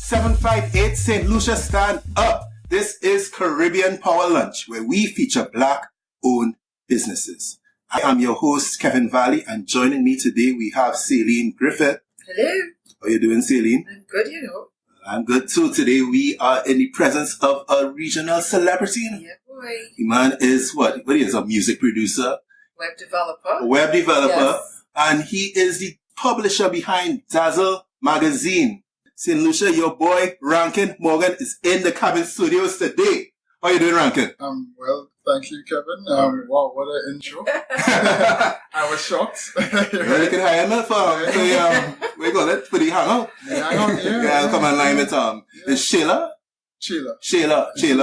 758 St. Lucia, stand up. This is Caribbean Power Lunch, where we feature Black-owned businesses. I am your host, Kevin Valley, and joining me today we have Salene Griffith. Hello. How are you doing, Salene? I'm good, you know. I'm good too. Today we are in the presence of a regional celebrity. Yeah, boy. The man is what? What he is? A music producer? Web developer. A web developer. Yes. And he is the publisher behind Dazzle Magazine. St. Lucia, your boy Rankin Morgan is in the cabin studios today. How are you doing, Rankin? Well, thank you, Kevin. Wow, what an intro. I was shocked. Well, you can hire me for we call it, for the hangout. Yeah, come online with it's Sheila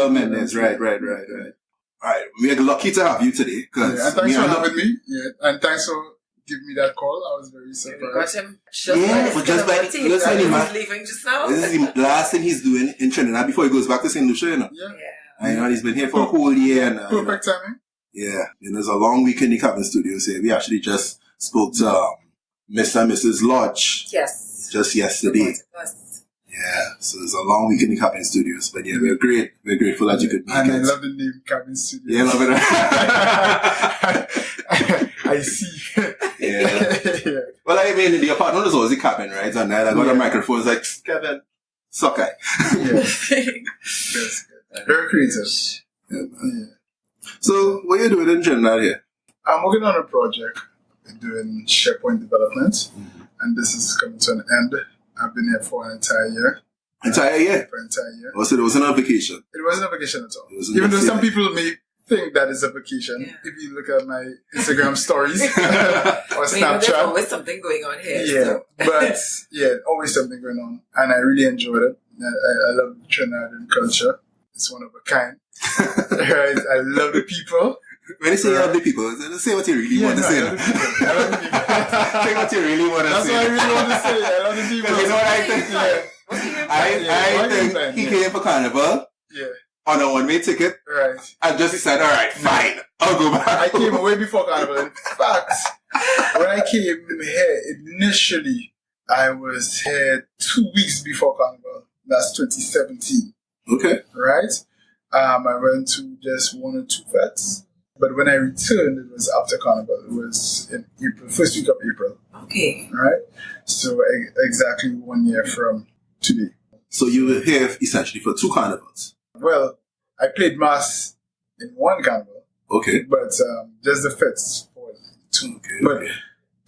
Mendes. Right. Alright, we're lucky to have you today. And thanks for having me. Yeah, and thanks for giving me that call. I was very surprised. We got him just by the man. Leaving just now. This is the last thing he's doing in Trinidad before he goes back to St. Lucia, you know. Yeah. I know he's been here for a whole year. And, perfect timing. Yeah, and there's a long week in the cabin studios here. We actually just spoke to Mr. and Mrs. Lodge. Yes. Just yesterday. Yeah, so there's a long week in the cabin studios. But yeah, we're great. We're grateful that you could make it. And I love the name Cabin Studios. Yeah, love it. I see. Yeah. Well, I mean, the apartment is always a cabin, right? And then I got a microphone. It's like, Kevin, suck it. Yeah. That's good. Very creative. Yeah. So, what are you doing in Trinidad here? I'm working on a project doing SharePoint development, and this is coming to an end. I've been here for an entire year. Entire year? For an entire year. Oh, so it wasn't a vacation? It wasn't a vacation at all. Even though some people may think that it's a vacation, if you look at my Instagram stories or Snapchat. There's always something going on here. Yeah, so. but always something going on. And I really enjoyed it. I love Trinidadian culture. It's one of a kind. Right? I love the people. When you say you love the people, say what you really want to say. I love the people. Say what you really want to say. That's what I really want to say. I love the people. Because you know what I think? I think he came for Carnival. Yeah. On a one-way ticket. Right. And just decided, alright, fine. I'll go back. I came way before Carnival. In fact, when I came here, initially, I was here 2 weeks before Carnival. That's 2017. Okay. Right? I went to just 1 or 2 fets. But when I returned, it was after Carnival. It was in April, first week of April. Okay. Right? So exactly 1 year from today. So you were here essentially for 2 carnivals? Well, I played mass in 1 carnival. Okay. But just the fets for 2. Okay. But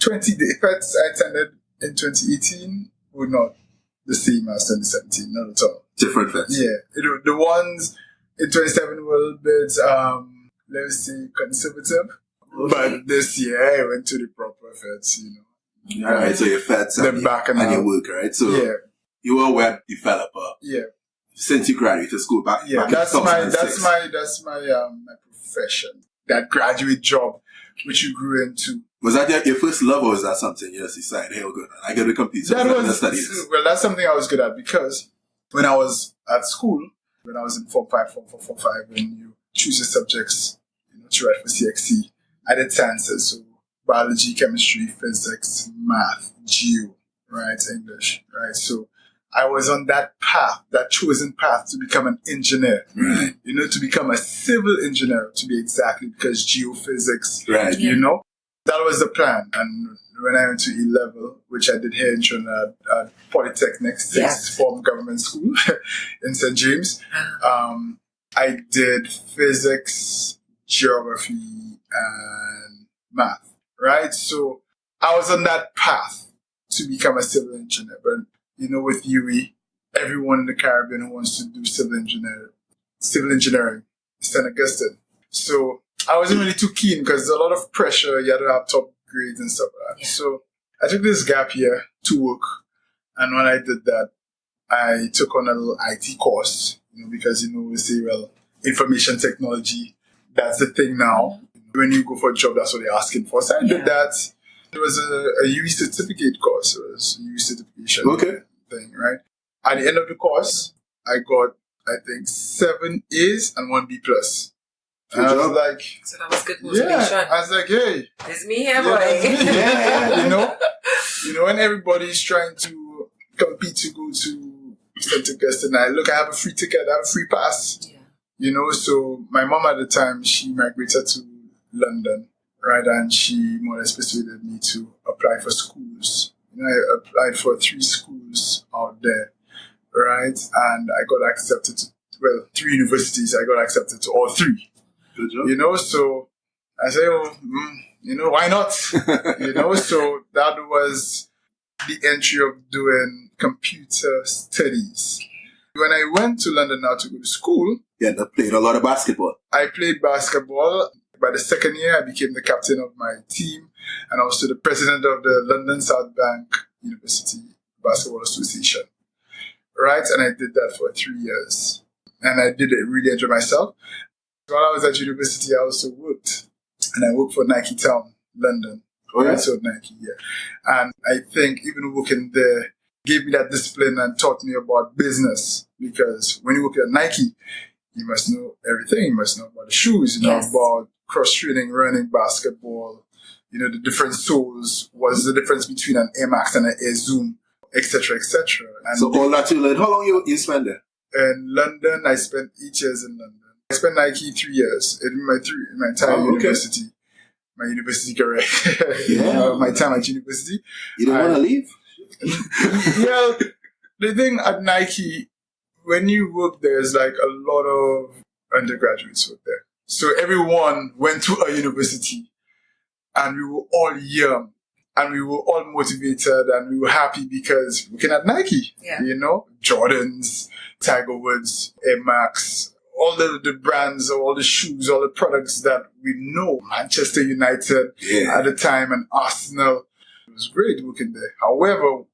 20 the fets I attended in 2018 were not the same as 2017, not at all. Different fets? Yeah. The ones in 2017 were a little bit, let's say, conservative. Okay. But this year I went to the proper fets, you know. Alright, so your fets and your work, right? So you were a web developer. Yeah. Since you graduated school back. Yeah, back that's in my my profession. That graduate job which you grew into. Was that your first love, or was that something you just decided, hey, good, I get to compete? Well, that's something I was good at, because when I was at school, when I was in Form 5, when you choose your subjects, you know, to write for CXC, I did sciences, so biology, chemistry, physics, math, geo, right, English, right. So I was on that path, that chosen path to become an engineer, right. You know, to become a civil engineer, to be exactly, because geophysics, right. You know, that was the plan. And when I went to E-level, which I did here in Trinidad at Polytechnic, sixth form government school in St. James, I did physics, geography, and math, right? So I was on that path to become a civil engineer. But, you know, with UE, everyone in the Caribbean who wants to do civil engineering is St. Augustine. So I wasn't really too keen, because there's a lot of pressure. You had to have top grades and stuff like that. Yeah. So I took this gap year to work. And when I did that, I took on a little IT course, you know, because, you know, we say, well, information technology, that's the thing now. When you go for a job, that's what they're asking for. So I did that. It was a UE certificate course. It was a UE certification thing, right? At the end of the course, I got, I think, 7 A's and 1 B+. And I was like, so that was good motivation. Yeah, I was like, hey, it's me here, boy. You know, when everybody's trying to compete to go to said to Guston, I have a free ticket, I have a free pass. Yeah. So my mom at the time, she migrated to London, right? And she more or less persuaded me to apply for schools. I applied for 3 schools out there, right? And I got accepted to, 3 universities. I got accepted to all 3. Good job. So I say, why not? So that was the entry of doing computer studies. When I went to London now to go to school, I played a lot of basketball. I played basketball. By the second year, I became the captain of my team and also the president of the London South Bank University Basketball Association. Right? And I did that for 3 years. And I did really enjoy myself. While I was at university, I also worked. And I worked for Nike Town, London. Oh, yeah? So Nike, yeah. And I think even working there gave me that discipline and taught me about business. Because when you work at Nike, you must know everything. You must know about the shoes, about cross-training, running, basketball, the different soles. What's the difference between an Air Max and an Air Zoom, etc., etc. So all that you learned, how long you spend there? In London, I spent 8 years in London. I spent Nike 3 years in my entire university. My university career. My time at university. You didn't want to leave? The thing at Nike, when you work there, is like a lot of undergraduates work there. So everyone went to a university and we were all young and we were all motivated and we were happy because working at Nike, Jordans, Tiger Woods, Air Max, all the brands, all the shoes, all the products that we know, Manchester United at the time and Arsenal. It was great working there. However,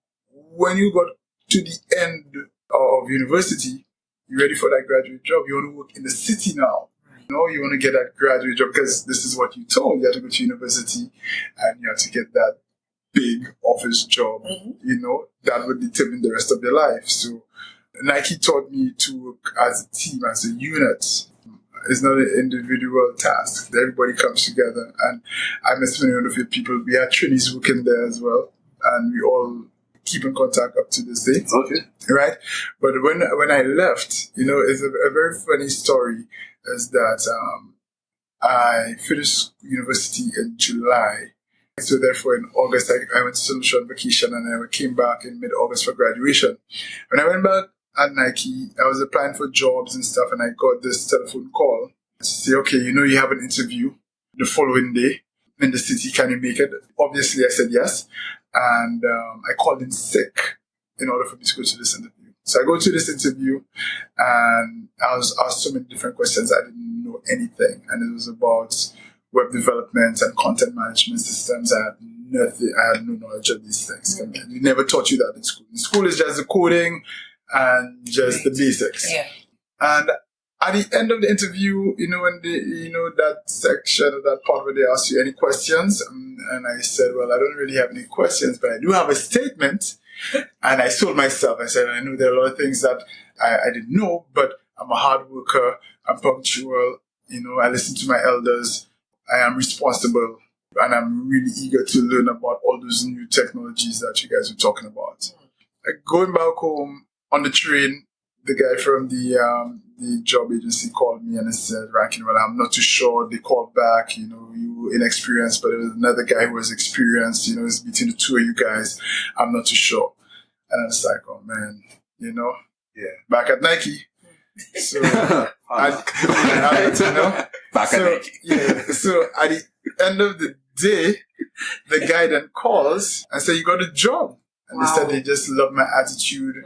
when you got to the end of university, you're ready for that graduate job. You want to work in the city now. You want to get that graduate job because this is what you told. You have to go to university and you have to get that big office job, that would determine the rest of your life. So Nike taught me to work as a team, as a unit. It's not an individual task. Everybody comes together. And I met many wonderful people. We had trainees working there as well. And we all keep in contact up to this day. Okay. Right? But when I left, it's a very funny story. Is that I finished university in July. So therefore in August, I went to St.Lucian on vacation and I came back in mid-August for graduation. When I went back at Nike, I was applying for jobs and stuff and I got this telephone call to say, okay, you have an interview the following day in the city. Can you make it? Obviously, I said yes. And I called in sick in order for me to go to this interview. So I go to this interview and I was asked so many different questions. I didn't know anything. And it was about web development and content management systems. I had nothing. I had no knowledge of these things. We never taught you that in school. In school, it's just the coding and just the basics. Yeah. And at the end of the interview, when that section, that part where they ask you any questions, and I said, well, I don't really have any questions, but I do have a statement. And I sold myself. I said, I know there are a lot of things that I didn't know, but I'm a hard worker. I'm punctual. I listen to my elders. I am responsible. And I'm really eager to learn about all those new technologies that you guys were talking about. Going back home on the train, the guy from the job agency called me and he said, Rankin, well, I'm not too sure. They called back, you were inexperienced, but there was another guy who was experienced, it's between the two of you guys. I'm not too sure. And I was like, oh man, back at Nike. So, back at Nike. Yeah. So at the end of the day, the guy then calls and said, you got a job. And they said they just love my attitude.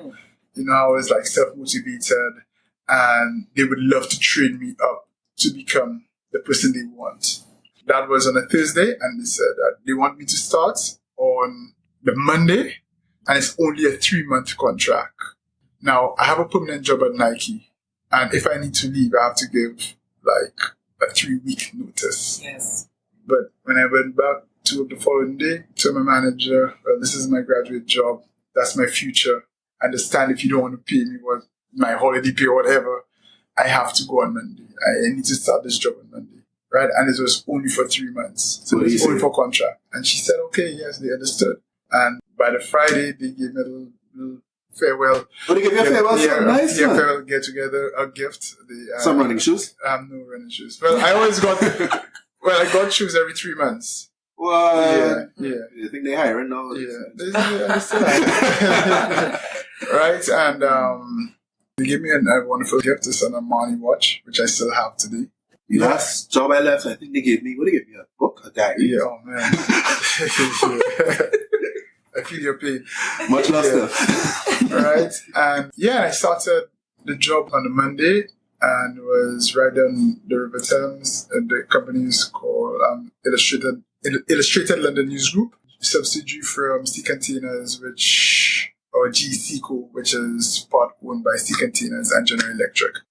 I was like self-motivated and they would love to train me up to become the person they want. That was on a Thursday and they said that they want me to start on the Monday and it's only a 3-month contract. Now, I have a permanent job at Nike and if I need to leave, I have to give like a 3-week notice. Yes. But when I went back to the following day, to my manager, well, this is my graduate job. That's my future. Understand if you don't want to pay me what my holiday pay or whatever, I have to go on Monday. I need to start this job on Monday. Right? And it was only for 3 months. So it was only for contract. And she said, okay, yes, they understood. And by the Friday, they gave me a little farewell. Oh, they give you a farewell? Yeah, Nice, yeah, man. farewell get together, a gift. Some running shoes? No running shoes. Well, I always got, I got shoes every 3 months. What? Yeah. You think they're hiring now? Yeah. They still are. Right? And they gave me a wonderful gift. It's an Armani watch, which I still have today. The last job I left, I think they gave me, a book, a diary? Yeah, oh man. I feel your pain. Much love stuff. Right? And I started the job on a Monday and was right on the River Thames. And the company is called Illustrated London News Group, subsidiary from Sea Containers, or GCCO, which is part owned by Sea Containers and General Electric.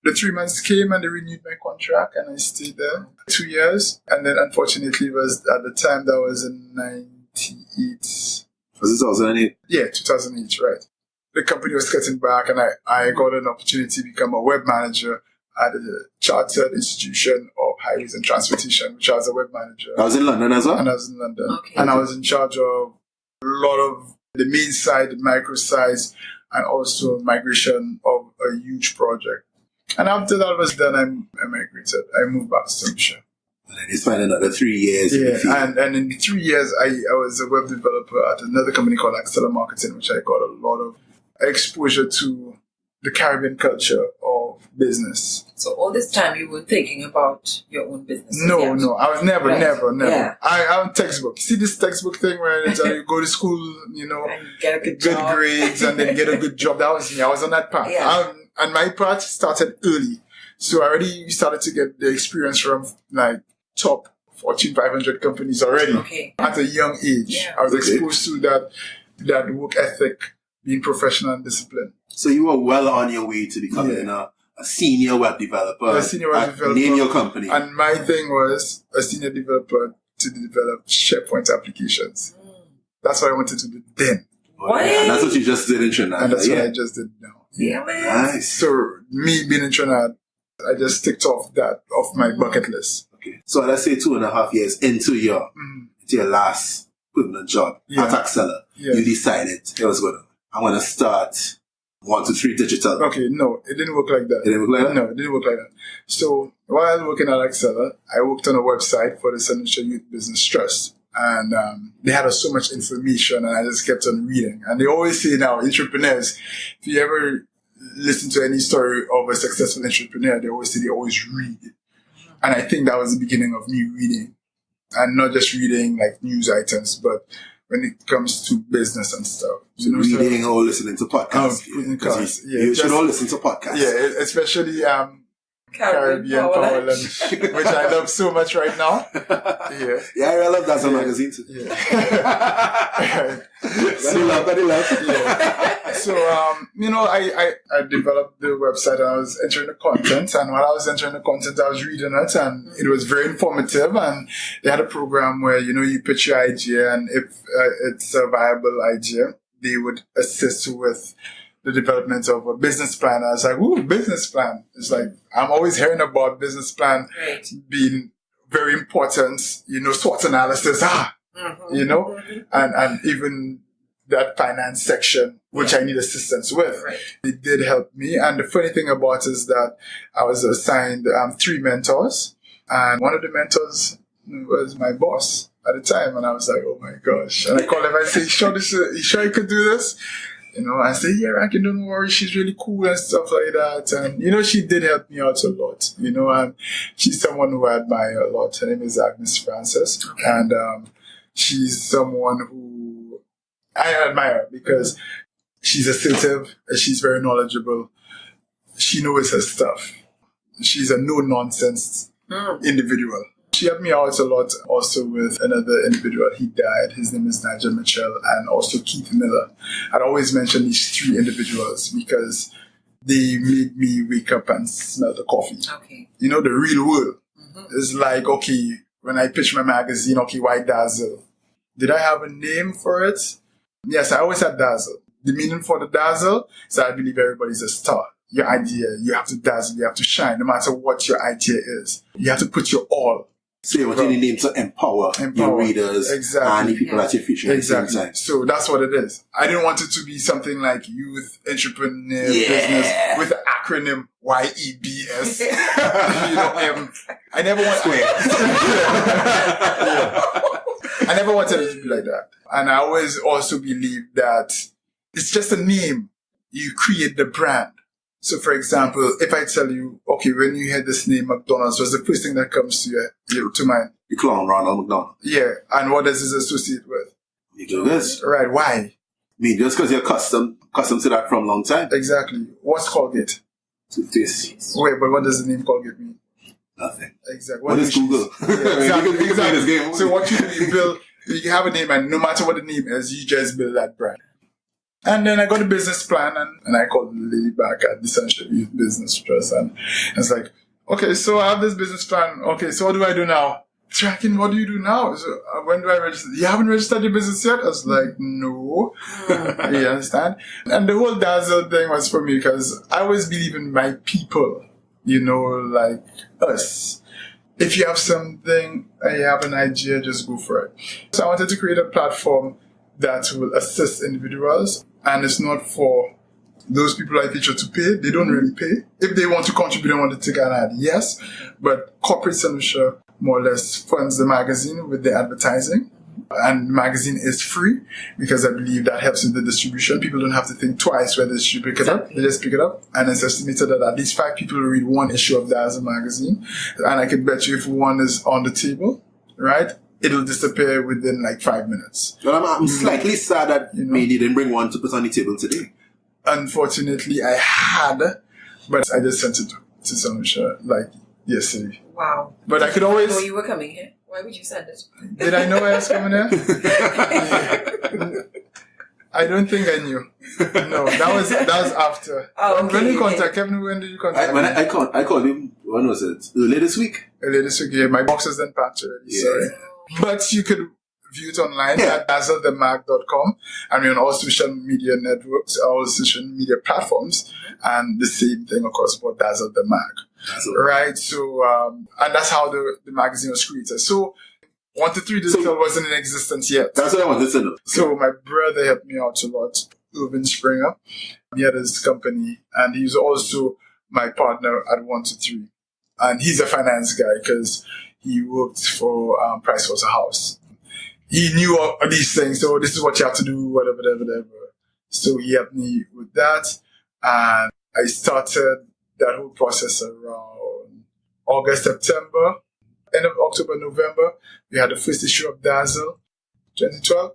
The 3 months came and they renewed my contract and I stayed there 2 years. And then unfortunately it was at the time that was in 98. Was it 2008? Yeah, 2008, right. The company was cutting back and I got an opportunity to become a web manager at the Chartered Institution of Highways and Transportation, which I was a web manager. I was in London as well? And I was in London. Okay. And I was in charge of a lot of the main side, the micro sites, and also migration of a huge project. And after that was done, I migrated. I moved back to St.Lucian. And then you spent another 3 years. Yeah, and in 3 years, I was a web developer at another company called Acceler Marketing, which I got a lot of exposure to the Caribbean culture of business. So all this time you were thinking about your own business? No, I was never. Yeah. I'm textbook. See this textbook thing where you go to school, and get a good job. Grades and then get a good job. That was me. I was on that path. Yeah. And my path started early. So I already started to get the experience from like top Fortune 500 companies already at a young age. Yeah. I was exposed to that work ethic, being professional and disciplined. So you were well on your way to becoming a senior web developer. A senior web developer. Name your company. And my thing was a senior developer to develop SharePoint applications. That's what I wanted to do then. What? And that's what you just did in Trinidad. And that's what I just did now. Yeah, man. Nice. So me being in Trinidad, I just ticked off that off my bucket list. Okay. So let's say 2.5 years into your last permanent job at Acceler, you decided it was good. I'm going to start 1 to 3 digital. Okay, no, it didn't work like that. It didn't work like that? No, it didn't work like that. So while I was working at Acceler, I worked on a website for the St. Lucian Youth Business Trust. And they had so much information and I just kept on reading. And they always say now, entrepreneurs, if you ever listen to any story of a successful entrepreneur, they always say they always read. And I think that was the beginning of me reading. And not just reading like news items, but when it comes to business and stuff. So reading or listening to podcasts. You should all listen to podcasts. Yeah, especially Caribbean Power Lunch, which I love so much right now. Yeah, I love Dazzle Magazine too. Yeah. Very love. Yeah. So, I developed the website and I was entering the content. And while I was entering the content, I was reading it and it was very informative. And they had a program where, you pitch your idea and if it's a viable idea, they would assist with the development of a business plan. I was like, ooh, business plan. It's like, I'm always hearing about business plan being very important, SWOT analysis, and even that finance section, which I need assistance with. Right. It did help me. And the funny thing about it is that I was assigned 3 mentors. And one of the mentors was my boss at the time. And I was like, oh my gosh. And I called him and I said, you sure you could do this? I said, yeah, Rankin, don't worry, she's really cool and stuff like that. And, she did help me out a lot, and she's someone who I admire a lot. Her name is Agnes Francis. And she's someone who I admire because she's assertive and she's very knowledgeable. She knows her stuff. She's a no-nonsense individual. She helped me out a lot also with another individual. He died. His name is Nigel Mitchell and also Keith Miller. I'd always mention these 3 individuals because they made me wake up and smell the coffee. Okay. The real world. It's like, okay, when I pitch my magazine, okay, why Dazzle? Did I have a name for it? Yes, I always had Dazzle. The meaning for the Dazzle is I believe everybody's a star. Your idea, you have to dazzle, you have to shine, no matter what your idea is. You have to put your all So you want your name to empower your readers and the people that you're featuring at the same time. So that's what it is. I didn't want it to be something like Youth Entrepreneur Business with the acronym YEBS. I never want I never wanted it to be like that. And I always also believe that it's just a name. You create the brand. So, for example, if I tell you, okay, when you hear this name, McDonald's, what's the first thing that comes to mind? The clown Ronald McDonald. Yeah. And what does it associate with? McDonald's. Right. Why? I mean, just because you're accustomed to that from a long time. Exactly. What's Colgate? Toothpaste. Wait, but what does the name Colgate mean? Nothing. Exactly. What is Google? Exactly. So what you do, you build, you have a name, and no matter what the name is, you just build that brand. And then I got a business plan, and I called the lady back at the Sunshine Youth Business Trust, and it's like, okay, so I have this business plan. Okay, so what do I do now? Tracking, what do you do now? So when do I register? You haven't registered your business yet? I was like, no. You understand? And the whole Dazzle thing was for me because I always believe in my people, like us. If you have something and you have an idea, just go for it. So I wanted to create a platform that will assist individuals, and it's not for those people I feature to pay. They don't really pay. If they want to contribute and want to take an ad, yes. But Corporate Solution more or less funds the magazine with the advertising. And the magazine is free because I believe that helps with the distribution. People don't have to think twice whether they should pick it up. They just pick it up. And it's estimated that at least 5 people will read one issue of Dazzle Magazine. And I can bet you if one is on the table, right, it'll disappear within like 5 minutes. Well, I'm slightly sad that maybe you didn't bring one to put on the table today. Unfortunately, I had, but I just sent it to St.Lucian like yesterday. Wow. But I could always... Did you know you were coming here? Why would you send it? Did I know I was coming here? I don't think I knew. No, that was after. Oh, okay, when did you contact Kevin? When did you contact me? I called him, when was it? Earlier this week? Earlier this week, yeah. My box is then packed already, sorry. But you could view it online at dazzledemag.com, and we're on all social media networks, all social media platforms, and the same thing, of course, about Dazzle the Mag. Right? So, and that's how the magazine was created. So, 1 to 3 Digital wasn't in existence yet. That's what I wanted to know. So, my brother helped me out a lot, Irvin Springer. He had his company, and he's also my partner at 1 to 3. And he's a finance guy because he worked for Pricewaterhouse. He knew all these things, so this is what you have to do, whatever. So he helped me with that, and I started that whole process around August, September, end of October, November. We had the first issue of Dazzle, 2012.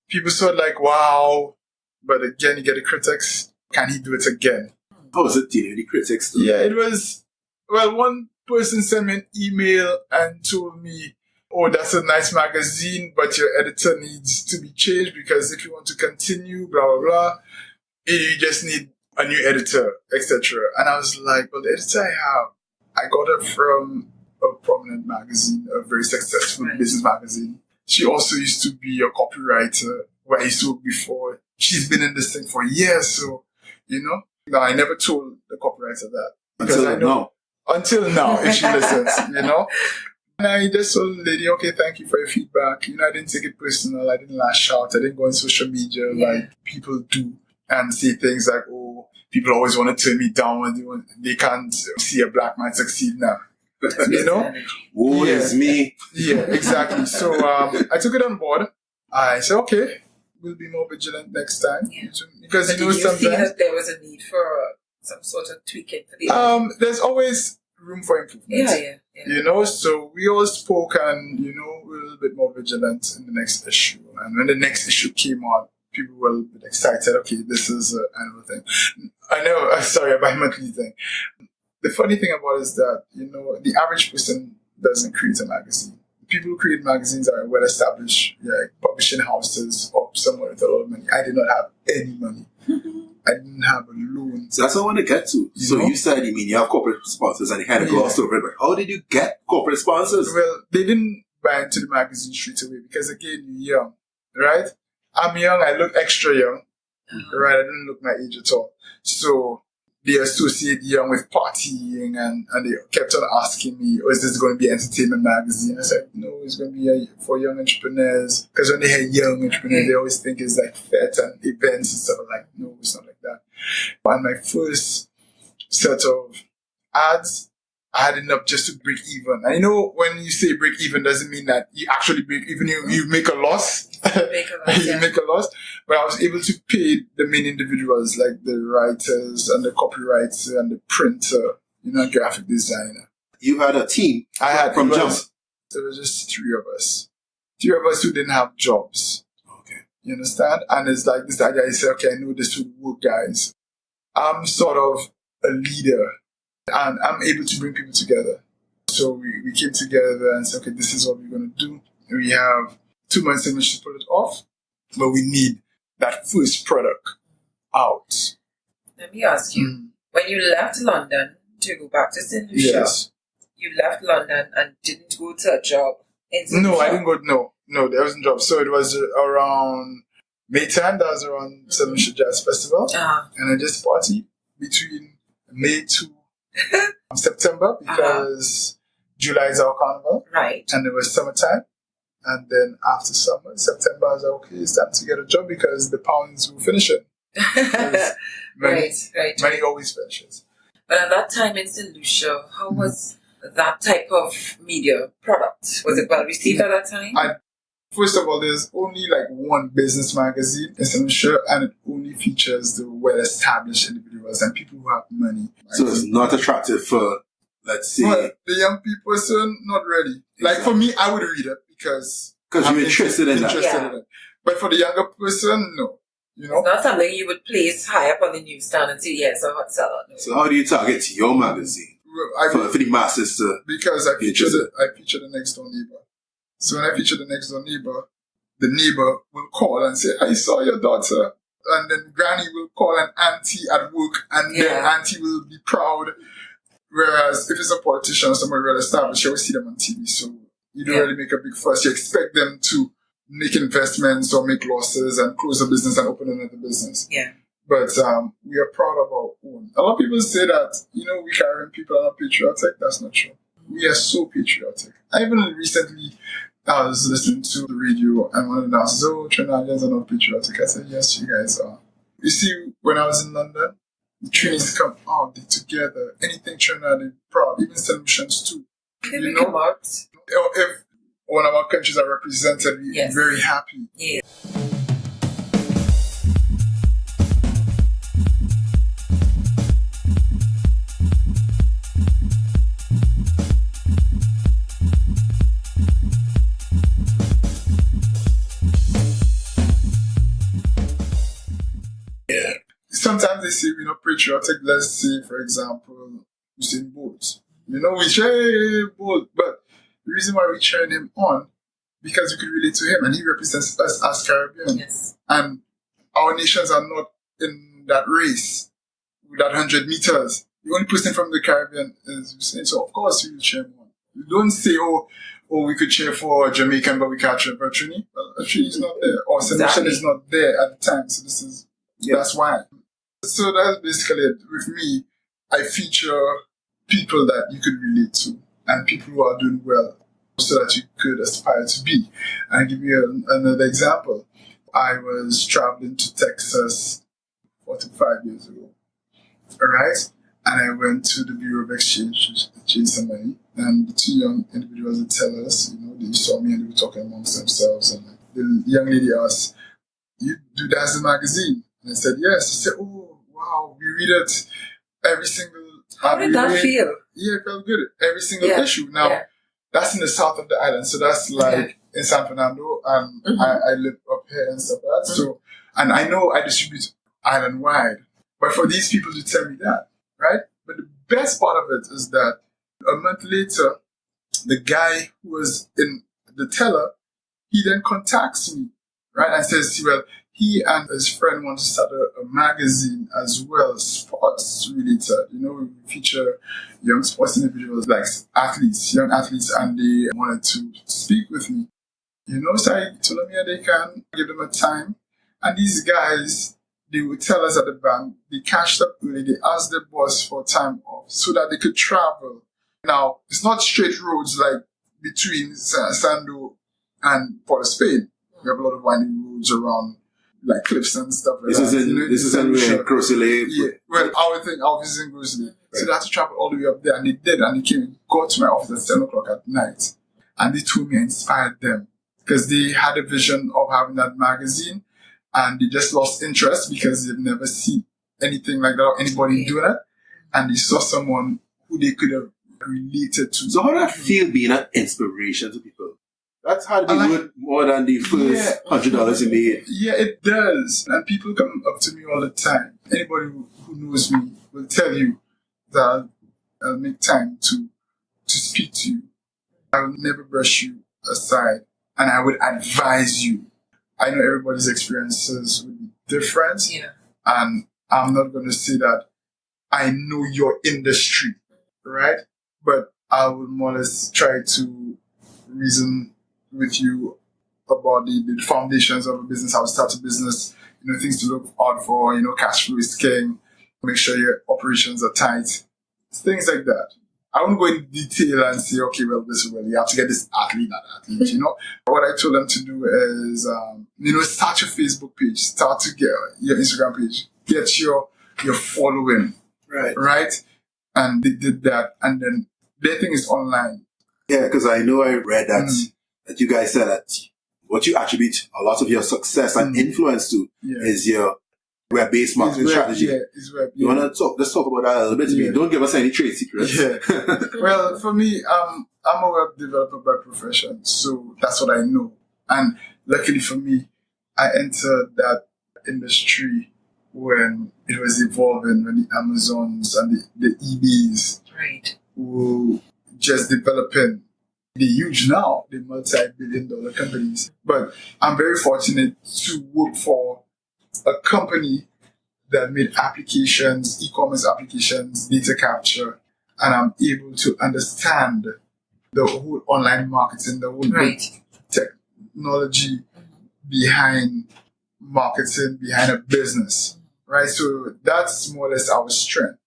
People saw like, wow, but again, you get the critics. Can he do it again? How was it dealing with the critics? Yeah, it was, well, one person sent me an email and told me, oh, that's a nice magazine, but your editor needs to be changed because if you want to continue, blah, blah, blah, you just need a new editor, etc. And I was like, well, the editor I have, I got her from a prominent magazine, a very successful business magazine. She also used to be a copywriter where I used to work before. She's been in this thing for years, so, No, I never told the copywriter that. Because Until now, if she listens, And I just told the lady, okay, thank you for your feedback. I didn't take it personal. I didn't lash out. I didn't go on social media like people do and say things like, oh, people always want to turn me down when they can't see a black man succeed now. Woe is me. Yeah, exactly. So I took it on board. I said, okay, we'll be more vigilant next time. Yeah. Because did you sometimes... see that there was a need for some sort of tweaking for the there's always room for improvement. Yeah. So we all spoke and, we're a little bit more vigilant in the next issue. And when the next issue came out, people were a little bit excited. Okay, this is an annual thing. I know, sorry, a bi-monthly thing. The funny thing about it is that, the average person doesn't create a magazine. People who create magazines are well-established, like publishing houses or someone with a lot of money. I did not have any money. I didn't have a loan. So that's what I want to get to. You said, you have corporate sponsors and you kind of glossed over it, but how did you get corporate sponsors? Well, they didn't buy into the magazine straight away because, again, you're young, right? I'm young, I look extra young, right? I didn't look my age at all. So they associate young with partying, and they kept on asking me, oh, is this going to be an entertainment magazine? I said, no, it's going to be for young entrepreneurs. Because when they hear young entrepreneurs, they always think it's like fete and events and stuff. Like, no, it's not like that. And my first set of ads, I had enough just to break even. And you know, when you say break even, doesn't mean that you actually break even. You make a loss. You make a loss. But I was able to pay the main individuals, like the writers and the copywriter and the printer, graphic designer. You had a team. I had from jump. There was just three of us. Three of us who didn't have jobs. Okay. You understand? And it's like this guy said, okay, I know this would work, guys. I'm sort of a leader. And I'm able to bring people together. So we came together and said, okay, this is what we're going to do. We have 2 months in which to pull it off, but we need that first product out. Let me ask you, when you left London to go back to St. Lucia, yes. You left London and didn't go to a job in St. No, Lucia? I didn't go, no, there wasn't a job. So it was around May time, that was around St. Lucia Jazz Festival. And I just partied between May to September, because July is our carnival. Right. And it was summertime. And then after summer, September, I was like, okay, it's time to get a job because the pounds will finish it. Money always finishes. But at that time in St. Lucia, how was that type of media product? Was it well received at that time? First of all, there's only like one business magazine in St. Lucia, and it only features the well-established individuals and people who have money. So it's not attractive for, let's say... Well, the young people, so not really. Like for me, I would read it because you're interested in that. But for the younger person, no. It's not something you would place high up on the newsstand and say, yes, a hot seller. No. So how do you target your magazine for the masses to... Because I feature the next door neighbor. So when I feature the next door neighbor, the neighbor will call and say, I saw your daughter. And then granny will call an auntie at work, and then auntie will be proud. Whereas if it's a politician or somebody well established, you always see them on TV. So you don't really make a big fuss. You expect them to make investments or make losses and close a business and open another business. Yeah. But we are proud of our own. A lot of people say that, we Caribbean people are not patriotic. That's not true. We are so patriotic. I even recently... I was listening to the radio and one of the announcers said, Trinidadians are not patriotic. I said, yes, you guys are. You see, when I was in London, the Trinities come out, they're together. Anything Trinidad, they're proud. Even St. Lucians too. They come out. If one of our countries are represented, we're very happy. Yeah. Sometimes they say we're not patriotic. Let's say, for example, Usain Bolt. We cheer Bolt, but the reason why we cheering him on, because we could relate to him, and he represents us as Caribbean. Yes. And our nations are not in that race with that 100 meters. The only person from the Caribbean is Usain. So of course we will cheer him on. We don't say, oh, we could cheer for Jamaican, but we can't cheer for Trini. Well, Trini is not there, or St. Lucian is not there at the time. So that's why. So that's basically it. With me, I feature people that you could relate to and people who are doing well so that you could aspire to be. I'll give you another example. I was traveling to Texas 45 years ago, all right? And I went to the Bureau of Exchange to exchange some money. And the two young individuals would tell us, they saw me and they were talking amongst themselves. And the young lady asked, you do Dazzle Magazine? And I said, yes. She said, oh, wow, we read it every single... How did that feel? Yeah, it felt good. Every single issue. Now, that's in the south of the island. So that's like in San Fernando. And I live up here and stuff like that. So, and I know I distribute island-wide. But for these people to tell me that, right? But the best part of it is that a month later, the guy who was in the teller, he then contacts me, right? And says, well, he and his friend want to start a magazine as well, sports related. We feature young sports individuals like young athletes, and they wanted to speak with me. So I told them, they can give them a time. And these guys, they would tell us at the bank, they cashed up early, they asked their boss for time off so that they could travel. Now, it's not straight roads like between Sando and Port of Spain. We have a lot of winding roads around, like cliffs and stuff like this that. This is in Crossley. Yeah, well, our office is in Crossley. Right. So they had to travel all the way up there, and they did, and they got to my office at 7 o'clock at night. And they told me I inspired them because they had a vision of having that magazine, and they just lost interest because they've never seen anything like that or anybody doing it. And they saw someone who they could have related to. So how does that feel being an inspiration to people? That's hard to be worth more than the first $100 you made. Yeah, it does. And people come up to me all the time. Anybody who knows me will tell you that I'll make time to speak to you. I will never brush you aside. And I would advise you. I know everybody's experiences will be different. Yeah. And I'm not going to say that I know your industry, right? But I will more or less try to reason with you about the foundations of a business, how to start a business, things to look out for, cash flow is king, make sure your operations are tight, things like that. I won't go into detail and say, okay, well, you have to get this athlete, that athlete, What I told them to do is, start your Facebook page, start to get your Instagram page, get your following, right? And they did that, and then their thing is online. Yeah, because I know I read that you guys said that what you attribute a lot of your success and influence to is your web-based marketing strategy. Yeah, it's web. You want to talk? Let's talk about that a little bit. Yeah. Don't give us any trade secrets. Yeah. Well, for me, I'm a web developer by profession, so that's what I know. And luckily for me, I entered that industry when it was evolving, when the Amazons and the eBays were just developing. They're huge now, they're multi-billion-dollar companies. But I'm very fortunate to work for a company that made applications, e-commerce applications, data capture, and I'm able to understand the whole online marketing, the whole technology behind marketing, behind a business, right? So that's more or less our strength.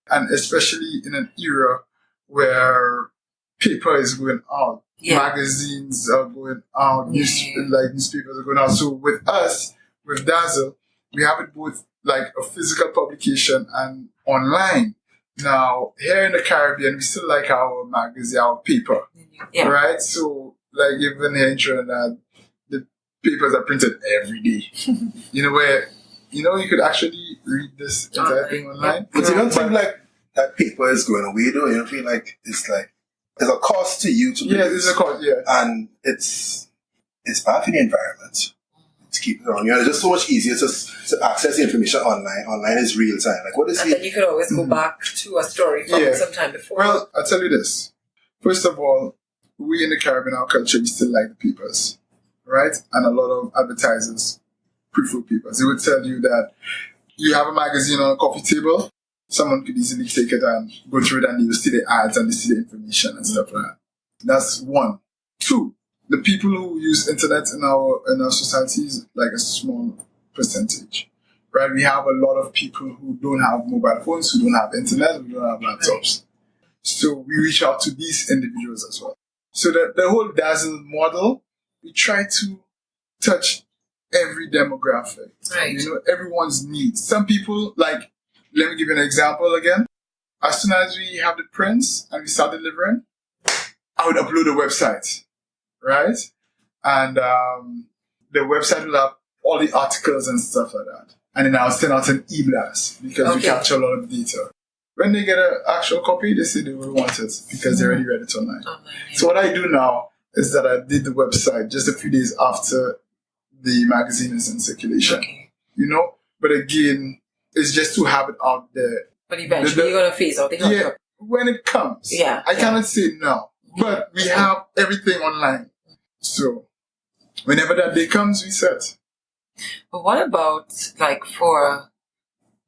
And especially in an era where paper is going out, magazines are going out, newspapers are going out. So with us, with Dazzle, we have it both like a physical publication and online. Now, here in the Caribbean, we still like our magazine, our paper, right? So, like even here in Trinidad, the papers are printed every day. Where, you could actually read this entire thing online. But you don't think like that paper is going away though? You don't feel like it's like, there's a cost to you to produce. Yeah, there's a cost, And it's bad for the environment to keep it on. It's just so much easier to access the information online. Online is real time. Like what is and then you could always go back to a story from some time before. Well, I'll tell you this. First of all, we in the Caribbean, our culture, we still like the papers, right? And a lot of advertisers prefer papers. They would tell you that you have a magazine on a coffee table, someone could easily take it and go through it and you see the ads and you see the information and stuff like that. That's one. Two, the people who use internet in our society is like a small percentage, right? We have a lot of people who don't have mobile phones, who don't have internet, who don't have laptops. So we reach out to these individuals as well. So the whole Dazzle model, we try to touch every demographic, everyone's needs. Some people like, let me give you an example again. As soon as we have the prints and we start delivering, I would upload a website, right? And the website will have all the articles and stuff like that. And then I'll send out an e-blast because we capture a lot of data. When they get an actual copy, they say they will want it because they already read it online. So what I do now is that I did the website just a few days after the magazine is in circulation. But again, it's just to have it out there. But eventually you're going to phase out the contract. When it comes. I cannot say no. But we have everything online. So whenever that day comes, we set. But what about like for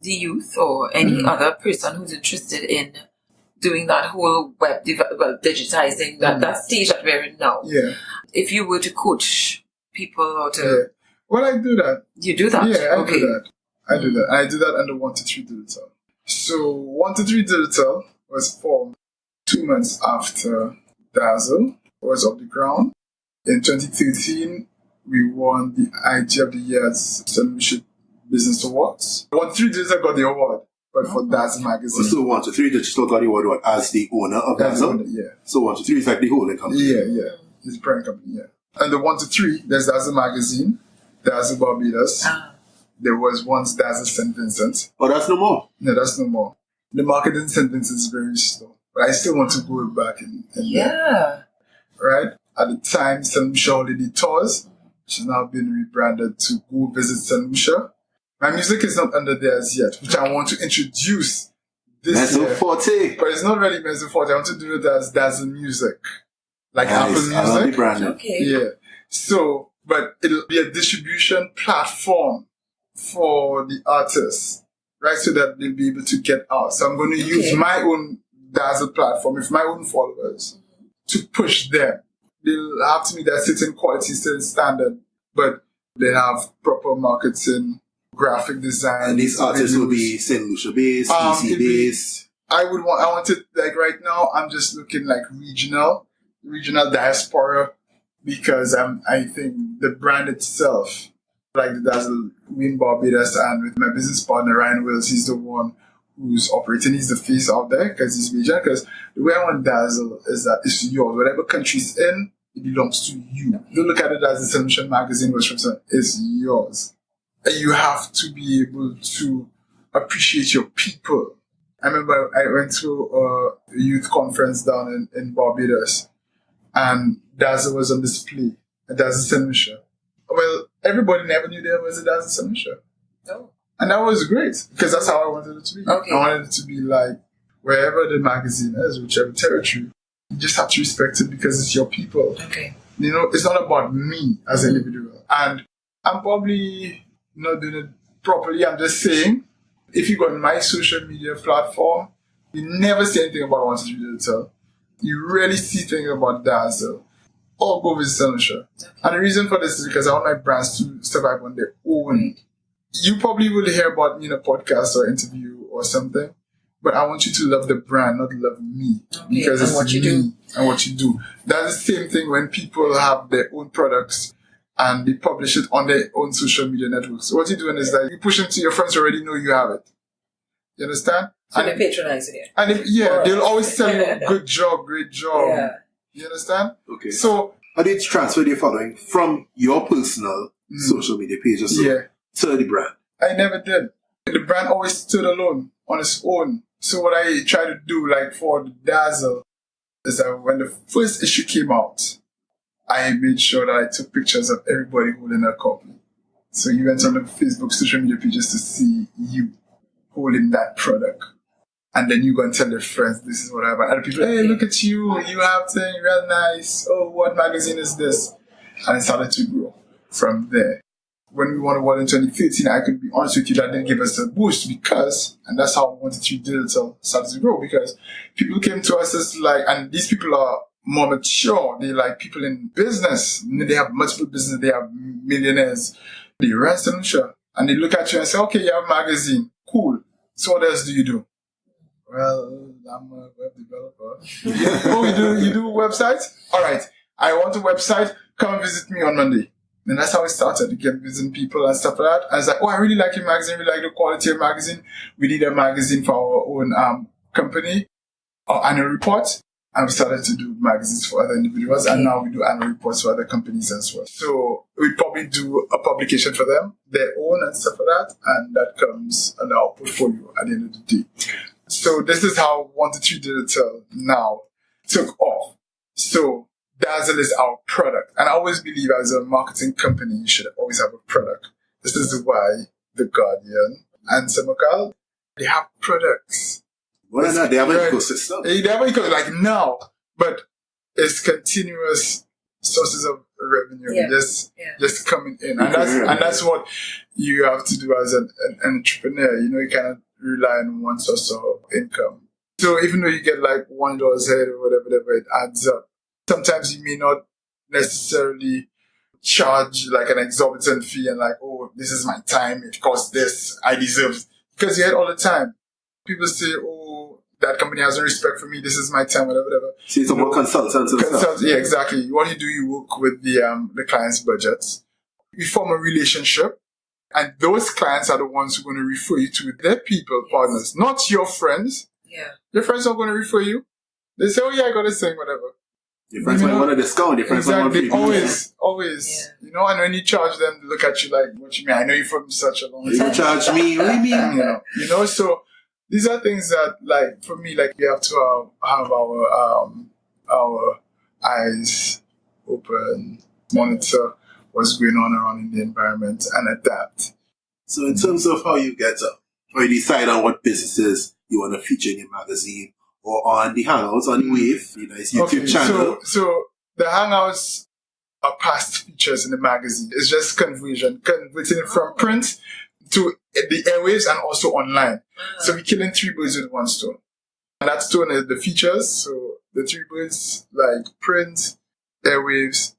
the youth or any other person who's interested in doing that whole digitizing that stage that we're in now? If you were to coach people or to... Well, I do that. You do that? Yeah, I do that. I do that. I do that under 123 Digital. So 123 Digital was formed 2 months after Dazzle was off the ground. In 2013, we won the IG of the Year's St.Lucian Business Awards. 123 Digital got the award, but for Dazzle Magazine. So 123 Digital got the award as the owner of Dazzle? Yeah. So 123 is like the holding company? Yeah. It's a parent company, yeah. And the 123, there's Dazzle Magazine, Dazzle Barbados. There was once Dazzle St. Vincent. Oh, that's no more? No, that's no more. The market in St. Vincent is very slow. But I still want to go back in there. Right? At the time, St. Lucia Holiday Tours, which has now been rebranded to Go Visit St. Lucia. My music is not under there as yet, which I want to introduce this year. Forte. But it's not really Mezzo Forte. I want to do it as Dazzle Music. Like nice. Apple Music. Okay. Yeah. So, but it'll be a distribution platform for the artists, right? So that they'll be able to get out. So I'm going to use my own Dazzle platform with my own followers to push them. They'll have to meet that certain quality, certain standard, but they have proper marketing, graphic design. And these artists will be St. Lucia based, DC based. I want it, like right now, I'm just looking like regional diaspora, because I think the brand itself, like the Dazzle in Barbados, and with my business partner Ryan Wills, he's the one who's operating. He's the face out there because he's regional. Because the way I want Dazzle is that it's yours. Whatever country it's in, it belongs to you. Don't look at it as a St.Lucian magazine, which is yours. And you have to be able to appreciate your people. I remember I went to a youth conference down in Barbados, and Dazzle was on display. And Dazzle St. Lucia. Well, everybody never knew there was a Dazzle St. Lucia. Oh. And that was great, because that's how I wanted it to be. Okay. I wanted it to be like, wherever the magazine is, whichever territory, you just have to respect it because it's your people. Okay. You know, it's not about me as an individual. And I'm probably not doing it properly. I'm just saying, if you go on my social media platform, you never see anything about 123 Digital. You rarely see things about Dazzle or Go Visit St. Lucia. Okay. And the reason for this is because I want my brands to survive on their own. You probably will hear about me in a podcast or interview or something, but I want you to love the brand, not love me. Okay. Because it's what you do. And what you do. That's the same thing when people have their own products and they publish it on their own social media networks. So what you're doing is that you push it to your friends who already know you have it. You understand? So they're patronizing it. And they'll always tell you, good job, great job. Yeah. You understand? Okay. So, how did you transfer your following from your personal social media page or so to the brand? I never did. The brand always stood alone on its own. So what I try to do, like for the Dazzle, is that when the first issue came out, I made sure that I took pictures of everybody holding a copy. So you went on the Facebook social media pages to see you holding that product. And then you go and tell your friends, this is what I have. And people, hey, look at you. You have things real nice. Oh, what magazine is this? And it started to grow from there. When we won a award in 2013, I could be honest with you, that didn't give us a boost because, and that's how 123 Digital started to grow, because people came to us as like, and these people are more mature. They're like people in business. They have multiple business. They have millionaires. They run St. Lucia. And they look at you and say, okay, you have a magazine. Cool. So what else do you do? Well, I'm a web developer. Oh, you do websites? All right. I want a website. Come and visit me on Monday. And that's how it started. You kept visiting people and stuff like that. I was like, oh, I really like your magazine. Really like the quality of magazine. We need a magazine for our own company, our annual report. And we started to do magazines for other individuals. And now we do annual reports for other companies as well. So we probably do a publication for them, their own and stuff like that. And that comes on our portfolio at the end of the day. So this is how 123 Digital now took off. So Dazzle is our product. And I always believe as a marketing company, you should always have a product. This is why The Guardian and Semakal, they have products. Well, no, they have an ecosystem. They have an ecosystem, like now, but it's continuous sources of revenue just coming in. And that's what you have to do as an entrepreneur. You know, you cannot rely on one source of income. So even though you get like $1 ahead or whatever, it adds up. Sometimes you may not necessarily charge like an exorbitant fee and like, oh, this is my time, it costs this, I deserve it. Because you hear it all the time. People say, oh, that company has no respect for me, this is my time, whatever. See, it's about consultants and stuff. Yeah, exactly. What you work with the client's budgets. You form a relationship, and those clients are the ones who are going to refer you to their people, partners, not your friends. Yeah. Your friends are going to refer you. They say, oh yeah, I got this thing, whatever. Your friends might want a discount, your friends might want free. Always. You know, and when you charge them, they look at you like, what you mean? I know you from such a long time. You charge me, what do you mean? You know, so these are things that, like, for me, like, we have to have our eyes open, monitor what's going on around in the environment, and adapt. So in terms of how you get up, or you decide on what businesses you want to feature in your magazine, or on the Hangouts, on the Wave, it's YouTube channel. So the Hangouts are past features in the magazine. It's just converting it from print to the airwaves and also online. So we're killing 3 birds with 1 stone. And that stone is the features. So the 3 birds, like print, airwaves,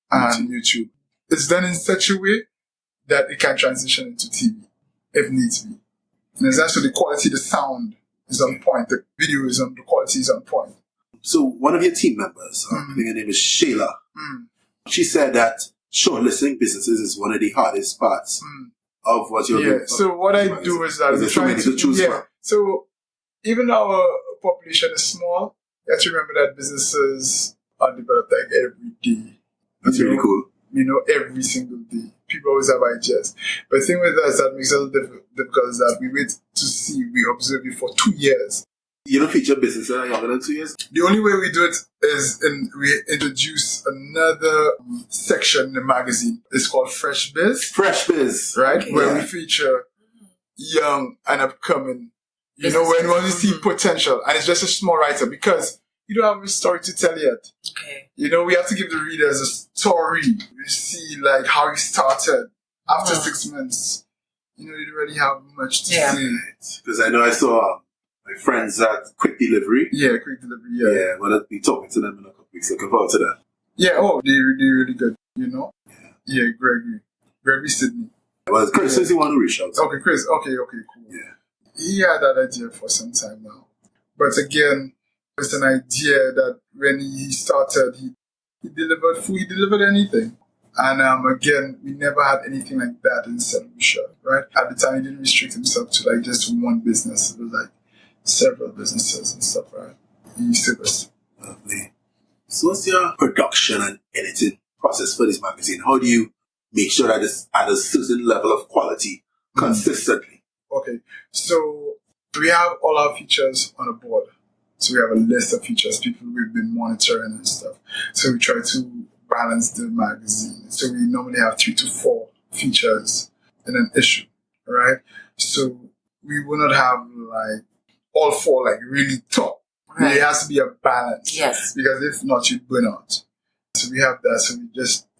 and YouTube. It's done in such a way that it can transition into TV if needs be. And it's actually the quality, the sound is on point. The video is on, the quality is on point. So one of your team members, I think her name is Shayla, she said that shortlisting businesses is one of the hardest parts of what you're doing. So what I do is that there's so many to choose from. So even our population is small, you have to remember that businesses are developed like every day. That's really cool. You know, every single day. People always have ideas. But the thing with us that makes it difficult is that we wait to see, we observe it for 2 years. You don't feature businesses that are younger than 2 years? The only way we do it is we introduce another section in the magazine. It's called Fresh Biz. Fresh Biz. Right? Okay. Where we feature young and upcoming. You know, when you see potential. And it's just a small writer because you don't have a story to tell yet. Okay. You know, we have to give the readers a story. We see like how he started after 6 months. You know, you don't really have much to say. Because I know I saw my friends at Quick Delivery. Yeah, Quick Delivery, Yeah, well, I'll be talking to them in a couple weeks. Looking forward to that. Yeah, they're really good, you know? Yeah, Gregory Sydney. Well, Chris says he want to reach out. Okay, Chris. Okay, cool. Yeah. He had that idea for some time now. But again, it's an idea that when he started, he delivered food, he delivered anything. And again, we never had anything like that in St. Lucia, right? At the time, he didn't restrict himself to like just one business. It was like several businesses and stuff, right? He serviced. Lovely. So what's your production and editing process for this magazine? How do you make sure that it's at a certain level of quality consistently? Okay, so we have all our features on a board. So we have a list of features, people we've been monitoring and stuff. So we try to balance the magazine. So we normally have 3 to 4 features in an issue, right? So we will not have like all 4 like really top. Right. There has to be a balance. Yes. Because if not, you burn out. So we have that. So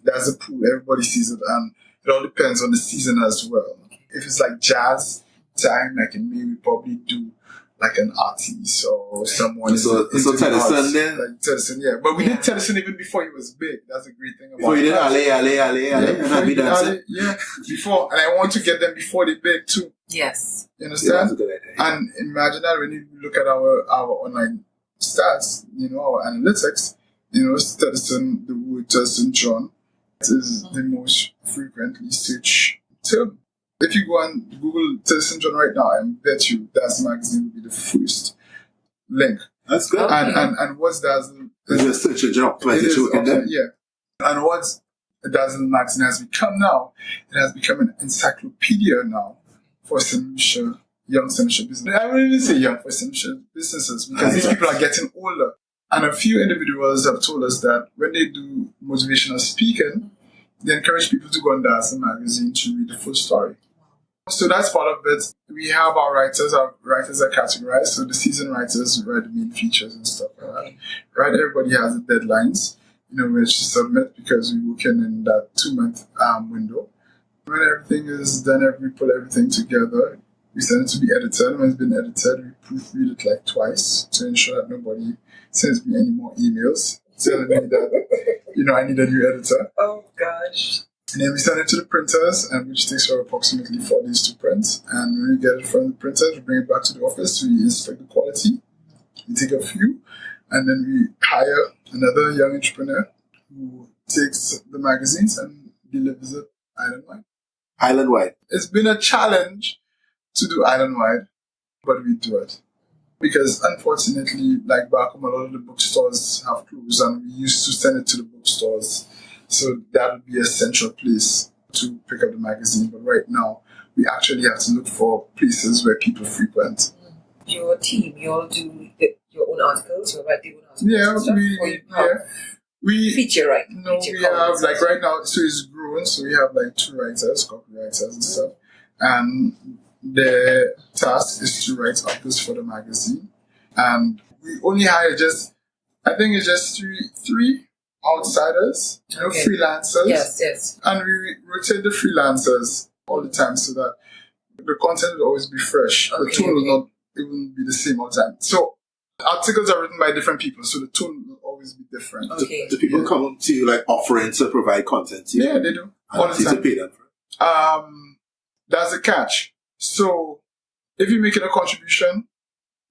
that's a pool. Everybody sees it. And it all depends on the season as well. If it's like jazz time, like in May, we probably do like an artist or someone. So Tedison then? Like Tedison, yeah. But we did Tedison even before he was big. That's a great thing about it. Before you did Ale. Yeah, before. And I want to get them before they big too. Yes. You understand? Yeah, that's a good idea. And imagine that when you look at our online stats, you know, our analytics, you know, Tedison, the word Tedison John is the most frequently searched term. If you go and Google Tedison John right now, I bet you Dazzle Magazine will be the first link. That's good. And what's Dazzle? It's just such a job. Yeah. And what Dazzle Magazine has become now, it has become an encyclopedia now for St. Lucia, young St. Lucia business. I wouldn't even say young for St. Lucia businesses because these people are getting older. And a few individuals have told us that when they do motivational speaking, they encourage people to go on Dazzle Magazine to read the full story. So that's part of it. We have our writers are categorized. So the season writers write the main features and stuff like that. Right? Everybody has the deadlines, you know, which to submit because we're working in that 2-month window. When everything is done, we pull everything together. We send it to be edited. When it's been edited, we proofread it like twice to ensure that nobody sends me any more emails telling me that I need a new editor. Oh, gosh. And then we send it to the printers, and which takes approximately 4 days to print. And when we get it from the printers, we bring it back to the office, we inspect the quality, we take a few, and then we hire another young entrepreneur who takes the magazines and delivers it island-wide. Island-wide? It's been a challenge to do island-wide, but we do it. Because unfortunately, like back home, a lot of the bookstores have closed, and we used to send it to the bookstores. So that would be a central place to pick up the magazine. But right now, we actually have to look for places where people frequent. Your team, you all do your own articles? You write your own articles? We feature, right? No, we have, like right now, so it's growing. So we have like 2 writers, copywriters and stuff. And their task is to write articles for the magazine. And we only hire I think it's just three outsiders, freelancers. Yes. And we rotate the freelancers all the time so that the content will always be fresh. The tone won't be the same all the time. So articles are written by different people, so the tone will always be different. Okay. Do people come to you like offering to provide content to you? Yeah, they do. All the time. To pay them for it? That's the catch. So if you're making a contribution,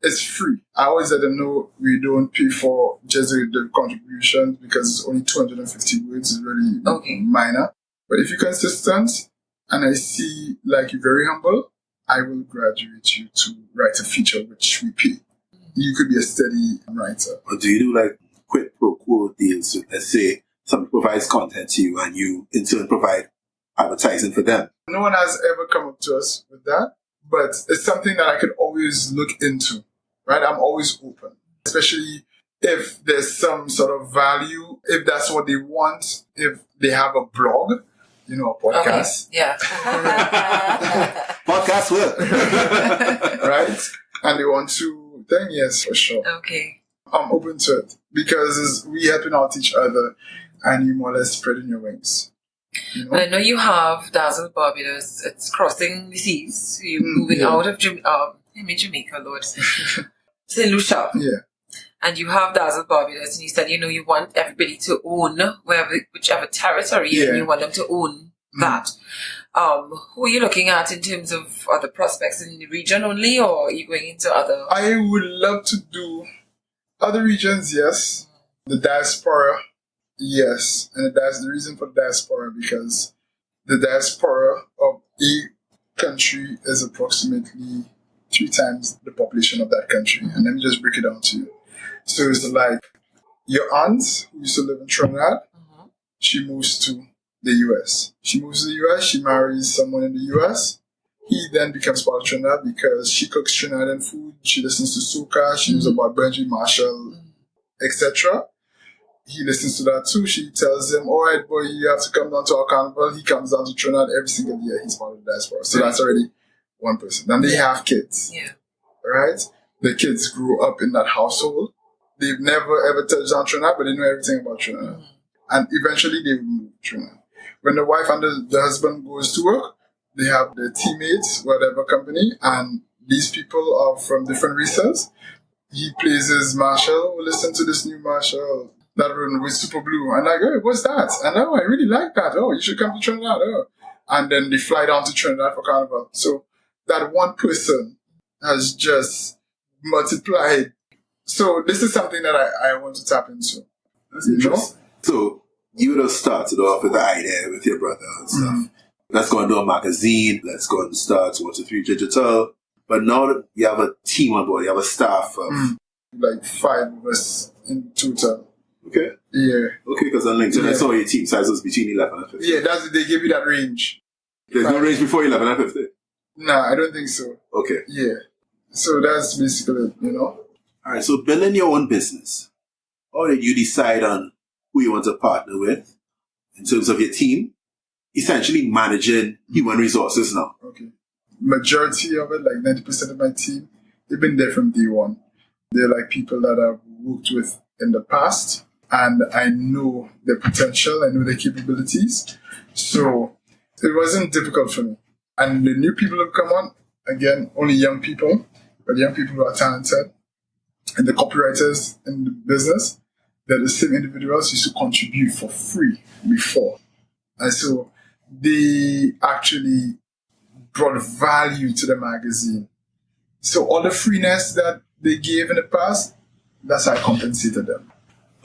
it's free. I always let them know we don't pay for just the contributions because it's only 250 words. It's really minor. But if you're consistent and I see like you're very humble, I will graduate you to write a feature which we pay. You could be a steady writer. Or do you do like quid pro quo deals? So let's say someone provides content to you and you in turn provide advertising for them. No one has ever come up to us with that, but it's something that I could always look into, right? I'm always open, especially if there's some sort of value, if that's what they want, if they have a blog, a podcast. Okay. Yeah. Podcast work. Right? And they want to, then yes, for sure. Okay. I'm open to it because we helping out each other and you more or less spreading your wings. Well, I know you have Dazzle Barbados. It's crossing the seas. You're moving out of Jamaica, Lord. St. Lucian. Yeah. And you have Dazzle Barbados, and you said, you want everybody to own whichever territory, and you want them to own that. Who are you looking at in terms of other prospects in the region only, or are you going into other? I would love to do other regions, yes. The diaspora, yes. And that's the reason for the diaspora, because the diaspora of a country is approximately 3 times the population of that country. And let me just break it down to you. So it's like your aunt who used to live in Trinidad, she moves to the US. She moves to the US, she marries someone in the US. He then becomes part of Trinidad because she cooks Trinidadian food, she listens to soca, she knows about Benji Marshall, etc. He listens to that too. She tells him, all right, boy, you have to come down to our carnival. He comes down to Trinidad every single year. He's part of the diaspora. So that's already one person. Then they have kids. Yeah. Right? The kids grew up in that household. They've never ever touched on Trinidad, but they know everything about Trinidad. And eventually they will move to Trinidad. When the wife and the husband goes to work, they have their teammates, whatever company, and these people are from different races. He plays his Marshall. We'll listen to this new Marshall that run with Super Blue. And I go, hey, what's that? And I really like that. Oh, you should come to Trinidad. Oh. And then they fly down to Trinidad for Carnival. So that one person has just multiplied. So this is something that I want to tap into. That's interesting. So you would have started off with the idea with your brother and stuff. Let's go and do a magazine. Let's go and start 1, 2, 3 digital. But now that you have a team on board, you have a staff of like 5 of us in total. Okay. Yeah. Okay, because on LinkedIn I saw your team size was between 11 and 15. Yeah, they give you that range. There's no range before 11 and 15? No, I don't think so. Okay. Yeah. So that's basically it, Alright, so building your own business. How did you decide on who you want to partner with in terms of your team? Essentially managing human resources now. Okay. Majority of it, like 90% of my team, they've been there from day one. They're like people that I've worked with in the past, and I know their potential, I know their capabilities. So it wasn't difficult for me. And the new people who come on, again, only young people, but young people who are talented, and the copywriters in the business, that the same individuals used to contribute for free before. And so they actually brought value to the magazine. So all the freeness that they gave in the past, that's how I compensated them.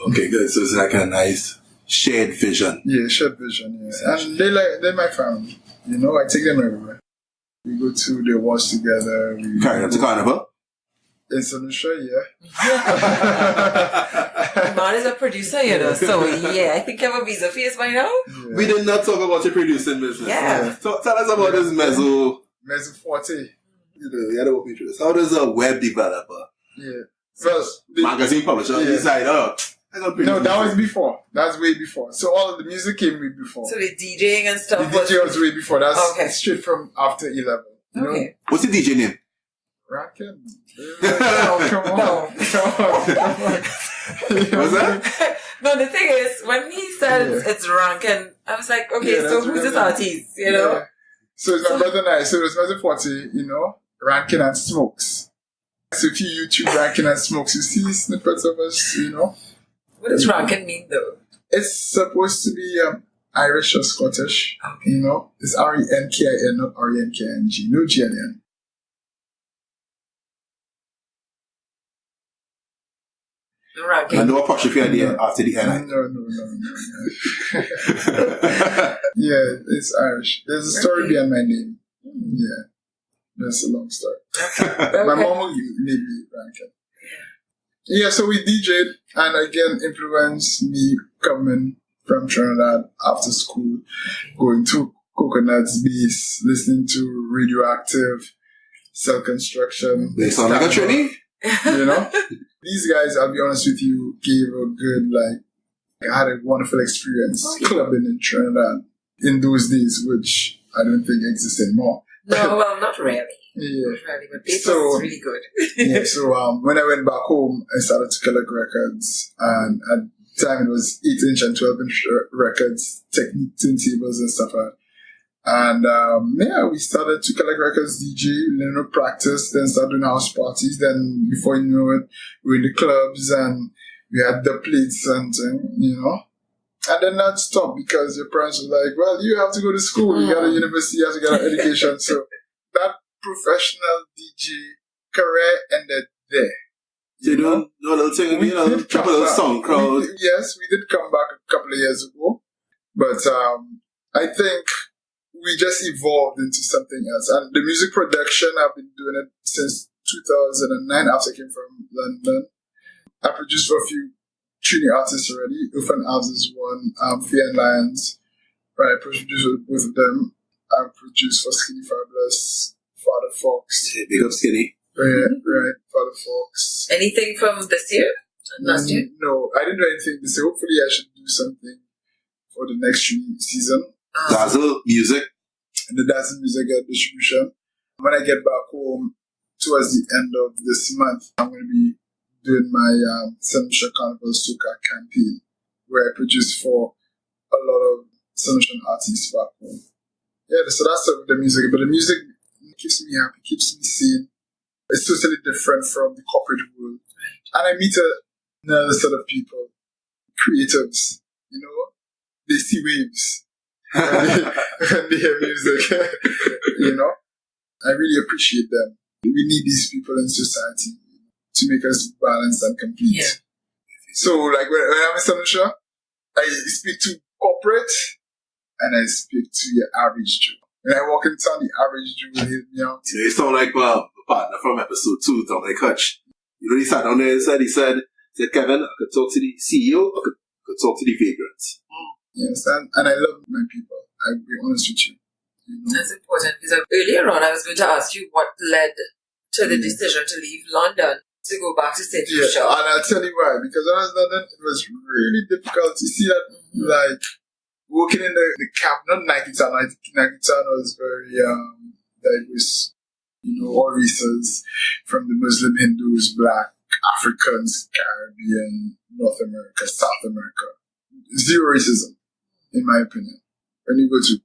Okay, good. So it's like a nice shared vision. Yeah, shared vision, yeah. And they're my family. You know, I take them everywhere. We go to the awards together. Carry them to Carnival? In St. Lucian, yeah. Man is a producer, you know, so yeah, I think you have a visa fees by now. Yeah. We did not talk about your producing business. Yeah. So tell us about this Mezzo Forte. You know, how does a web developer, Yeah. Well, magazine publisher, decide, no, that was before. That's way before. So all of the music came way before. So the DJing and stuff The DJ was way before. That's okay. straight from after 11. You know? What's the DJ name? Rankin. Oh, come on. What's that? No, the thing is, when he said it's Rankin, I was like, okay, so who's this artist, you know? Yeah. So it's my brother and I. So it was Mezzo Forte, you know, Rankin and Smokes. So if you YouTube Rankin and Smokes, you see snippets of us, you know. What does Rankin mean, though? It's supposed to be Irish or Scottish, you know. It's Renkin, not Renking. No G and N. Rankin. And no apostrophe at the end, after the end. No. Yeah, it's Irish. There's a story behind my name. Yeah. That's a long story. Okay. My mom made me Rankin. Yeah, so we DJ'd, and again influenced me coming from Trinidad after school, going to Coconuts Beach, listening to Radioactive, Cell Construction. They sound like a Trini. You know? These guys, I'll be honest with you, gave a good, I had a wonderful experience clubbing in Trinidad in those days, which I don't think exists anymore. No, well, not really. Yeah. Not really, but this was really good. Yeah, so when I went back home, I started to collect records, and at the time it was 8-inch and 12-inch records, Technique turntables and stuff like that. And we started to collect records, DJ, practice, then start doing house parties. Then before you know it, we were in the clubs and we had the plates and you know. And then that stopped because your parents were like, well, you have to go to school, you got a university, you have to get an education. So that professional DJ career ended there. You know, no little thing, you know, couple of SoundCloud. Yes, we did come back a couple of years ago. But I think we just evolved into something else. And the music production, I've been doing it since 2009 after I came from London. I produced for a few Trini artists already. Ufan Alves is one, Fear and Lions. Right, I produced with both of them. I produced for Skinny Fabulous, Father Fox. Yeah, big up Skinny. Right, Father Fox. Anything from this year? Last year? No, I didn't do anything this year. Hopefully I should do something for the next season. Dazzle Music. The Dazzle Music distribution. When I get back home towards the end of this month, I'm going to be doing my St. Lucian Carnival Soca campaign, where I produce for a lot of St. Lucian artists back home. Yeah, so that's the music. But the music keeps me happy, keeps me sane. It's totally different from the corporate world. And I meet another set of people, creatives, you know, they see waves when they hear music, you know. I really appreciate them. We need these people in society to make us balanced and complete. Yeah. So, like, when I'm in St. Lucia, I speak to corporate and I speak to your average Jew. When I walk in town, the average Jew will hear me out. Yeah, you sound like a partner from episode 2, Dominic Hutch. You know, he sat down there and he said, Kevin, I could talk to the CEO, I could talk to the vagrants. Yes, and I love my people. I'll be honest with you. know? That's important because earlier on I was going to ask you what led to the decision to leave London to go back to St. Lucia. Yeah, and I'll tell you why. Because when I was in London, it was really difficult. You see that, like, working in the camp, not Nike Town. Nike Town was very diverse. You know, all races, from the Muslim, Hindus, Black, Africans, Caribbean, North America, South America. Zero racism, in my opinion. When you go to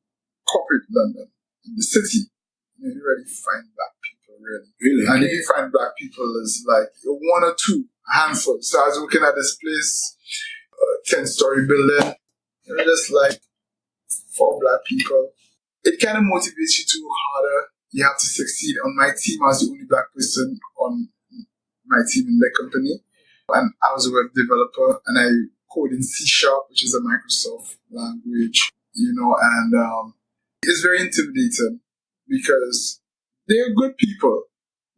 corporate London, in the city, you already find black people, really. And if you find black people, it's like one or two, a handful. So I was looking at this place 10-story building. It was just like 4 black people. It kind of motivates you to work harder. You have to succeed. On my team, I was the only black person on my team in the company. And I was a web developer, and I code in C#, which is a Microsoft language, and it's very intimidating because they're good people,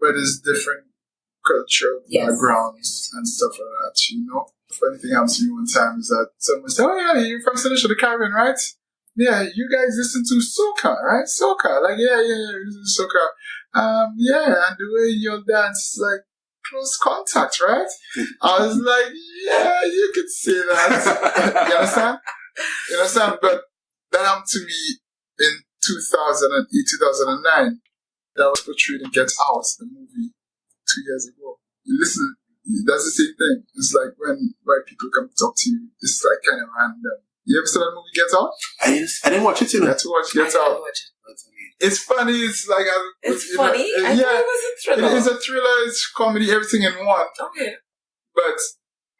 but it's different cultural backgrounds and stuff like that, Funny thing happened to me one time is that someone said, "Oh yeah, you're from St.Lucian and Caribbean, right? Yeah, you guys listen to soca, right? Soca, like yeah, we listen to soca. Yeah, and the way you dance is like close contact, right?" I was like, "Yeah, you could say that." You understand? But that happened to me in 2008, 2009. That was portrayed in Get Out, the movie, 2 years ago. Listen. That's the same thing. It's like when white people come to talk to you, it's like kind of random. You ever saw that movie Get Out? I didn't watch it, You have to watch Get Out. It's funny. It's like it's funny. I thought it was a thriller. It is a thriller. It's comedy, everything in one. Okay. But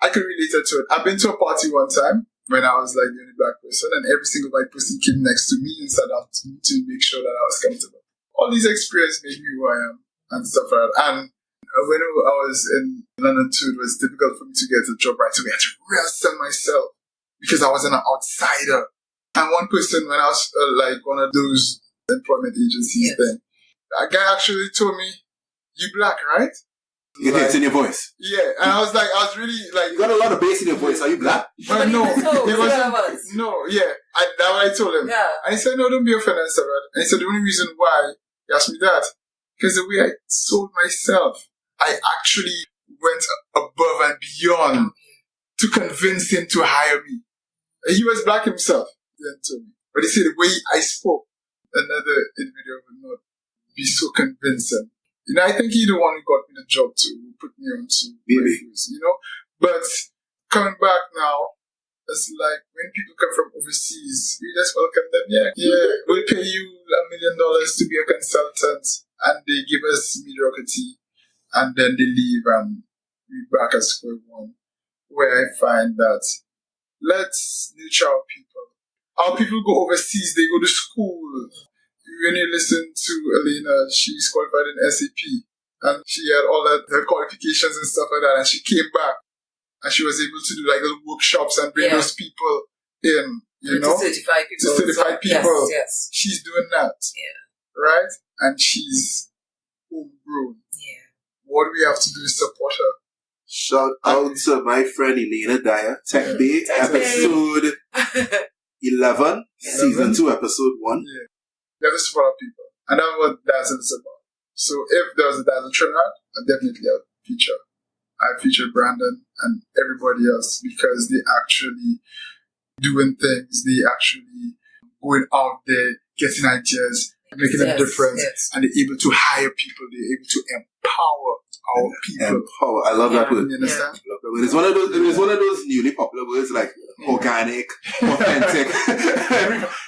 I could relate it to it. I've been to a party one time when I was like the only black person, and every single white person came next to me and sat down to me to make sure that I was comfortable. All these experiences made me who I am and stuff like that. And when I was in London too, it was difficult for me to get a job right away. I had to really sell myself because I was an outsider. And one person, when I was like one of those employment agencies thing, a guy actually told me, "You black, right?" You get it in your voice. Yeah, and I was really like, you got a lot of bass in your voice. Are you black? No, it wasn't. No, yeah, that's what I told him. Yeah. And he said, "No, don't be offended, sir." And he said, "The only reason why he asked me that, because the way I sold myself, I actually went above and beyond to convince him to hire me." He was black himself, then told me. But he said the way I spoke, another individual would not be so convincing. I think he's the one who got me the job to put me on to reviews, But coming back now, it's like when people come from overseas, we just welcome them. Yeah, we'll pay you $1 million to be a consultant, and they give us mediocrity. And then they leave and we're back at square one, where I find that let's nurture our people. Our people go overseas, they go to school. When you listen to Elena, she's qualified in SAP and she had all her qualifications and stuff like that, and she came back and she was able to do like little workshops and bring those people in, to certify people. To certify people. Yes. She's doing that. Yeah. Right? And she's homegrown. Yeah. What we have to do is support her. Shout out to my friend Elena Dyer, Tech Bay, episode 11, season 2, episode 1. Yeah. We have to support our people. And that's what Dazzle is about. So if there was a Dazzle Trinidad, I definitely have feature. I featured Brandon and everybody else because they actually doing things. They actually going out there, getting ideas, making a difference, and they're able to hire people. They're able to empower our people. Empower. I love that word. You understand? It's one of those newly popular words like organic, authentic,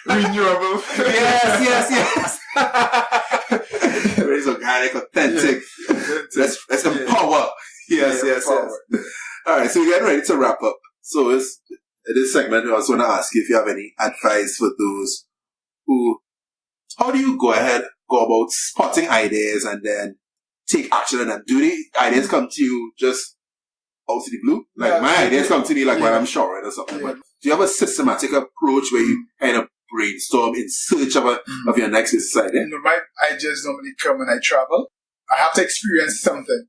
renewable. Yes. It's organic, authentic. Let's empower. Yes. All right, so we're getting ready to wrap up. So in this segment, I also want to ask you if you have any advice for those who, how do you go about spotting ideas and then take action on them? Do the ideas come to you just out of the blue? Like my ideas come to me like when I'm showering or something. But do you have a systematic approach where you kind of brainstorm in search of your next business idea? My ideas normally come when I travel. I have to experience something,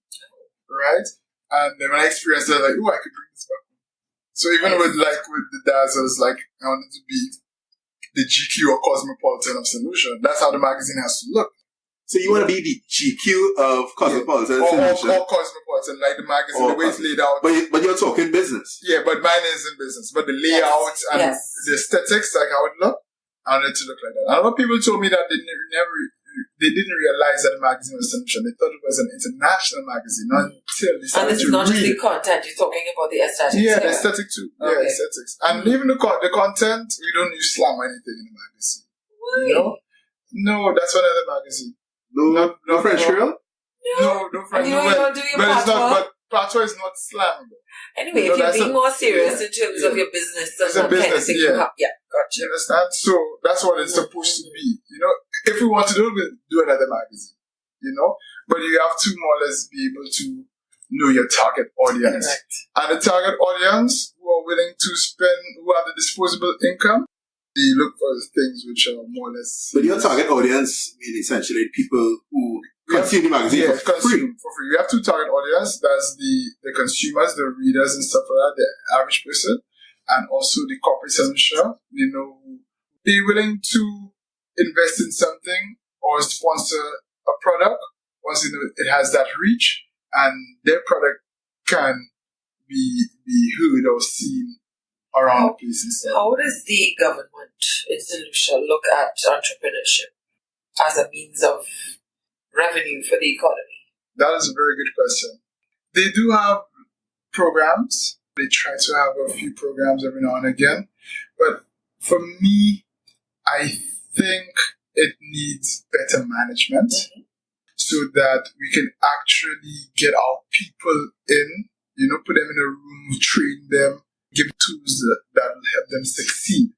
right? And then when I experience it, I'm like, I could bring this back. So even with the Dazzles, like I wanted to be the GQ or Cosmopolitan of St.Lucian. That's how the magazine has to look. So you want to be the GQ of Cosmopolitan or Cosmopolitan, like the magazine, the way it's laid out. But you're talking business. Yeah, but mine is in business. But the layout and the aesthetics, like how it look, I wanted it to look like that. A lot of people told me that they didn't realize that the magazine was St.Lucian. They thought it was an international magazine until they started to read. And this is not just the content, you're talking about the aesthetics. Yeah, the aesthetic too. Okay. Yeah, aesthetics. And even the content, we don't use slang or anything in the magazine. Why? No, that's another magazine. No French Creole? No French. And you don't do your but it's not. patois is not slang. Anyway, if you're being more serious in terms of your business and that kind of thing, gotcha. You understand? So that's what it's supposed to be. You know, if we want to do it, we'll do another magazine. You know, but you have to more or less be able to know your target audience. Correct. And the target audience who are willing to spend, who have the disposable income, they look for things which are more or less. But your target audience mean essentially people who consume the magazine for free. You have two target audience. That's the consumers, the readers and stuff like that, the average person, and also the corporate censure. You know, they're willing to invest in something or sponsor a product once you know it has that reach, and their product can be heard or seen around the places. How does the government in St. Lucia look at entrepreneurship as a means of revenue for the economy? That is a very good question. They do have programs. They try to have a few programs every now and again. But for me, I think it needs better management so that we can actually get our people in, you know, put them in a room, train them, give tools that will help them succeed.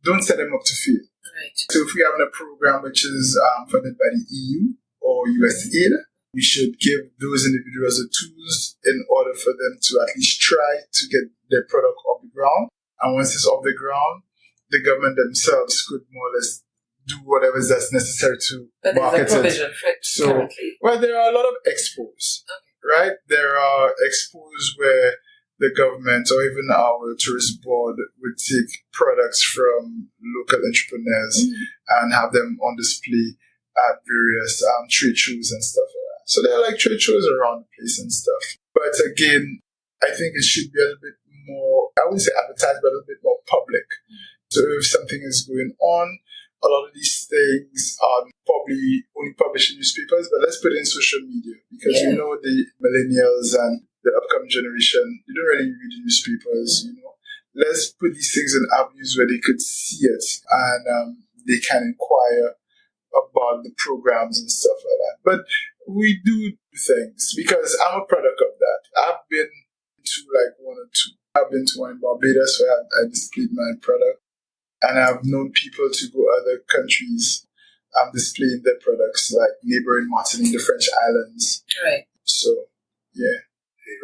Don't set them up to fail. Right. So if we have a program which is funded by the EU or USAID, we should give those individuals the tools in order for them to at least try to get their product off the ground. And once it's off the ground, the government themselves could more or less do whatever that's necessary to market it. So, well, there are a lot of expos, right? There are expos where the government or even our tourist board would take products from local entrepreneurs and have them on display at various trade shows and stuff like that. So there are like trade shows around the place and stuff. But again, I think it should be a little bit more, I wouldn't say advertised, but a little bit more public. So if something is going on, a lot of these things are probably only published in newspapers, but let's put it in social media because you know the millennials and the upcoming generation, they don't really read the newspapers, you know. Let's put these things in avenues where they could see it and they can inquire about the programs and stuff like that. But we do things because I'm a product of that. I've been to like one or two. I've been to one in Barbados where I displayed my product. And I've known people to go other countries displaying their products, like neighbouring Martinique, the French islands. Right. So, yeah.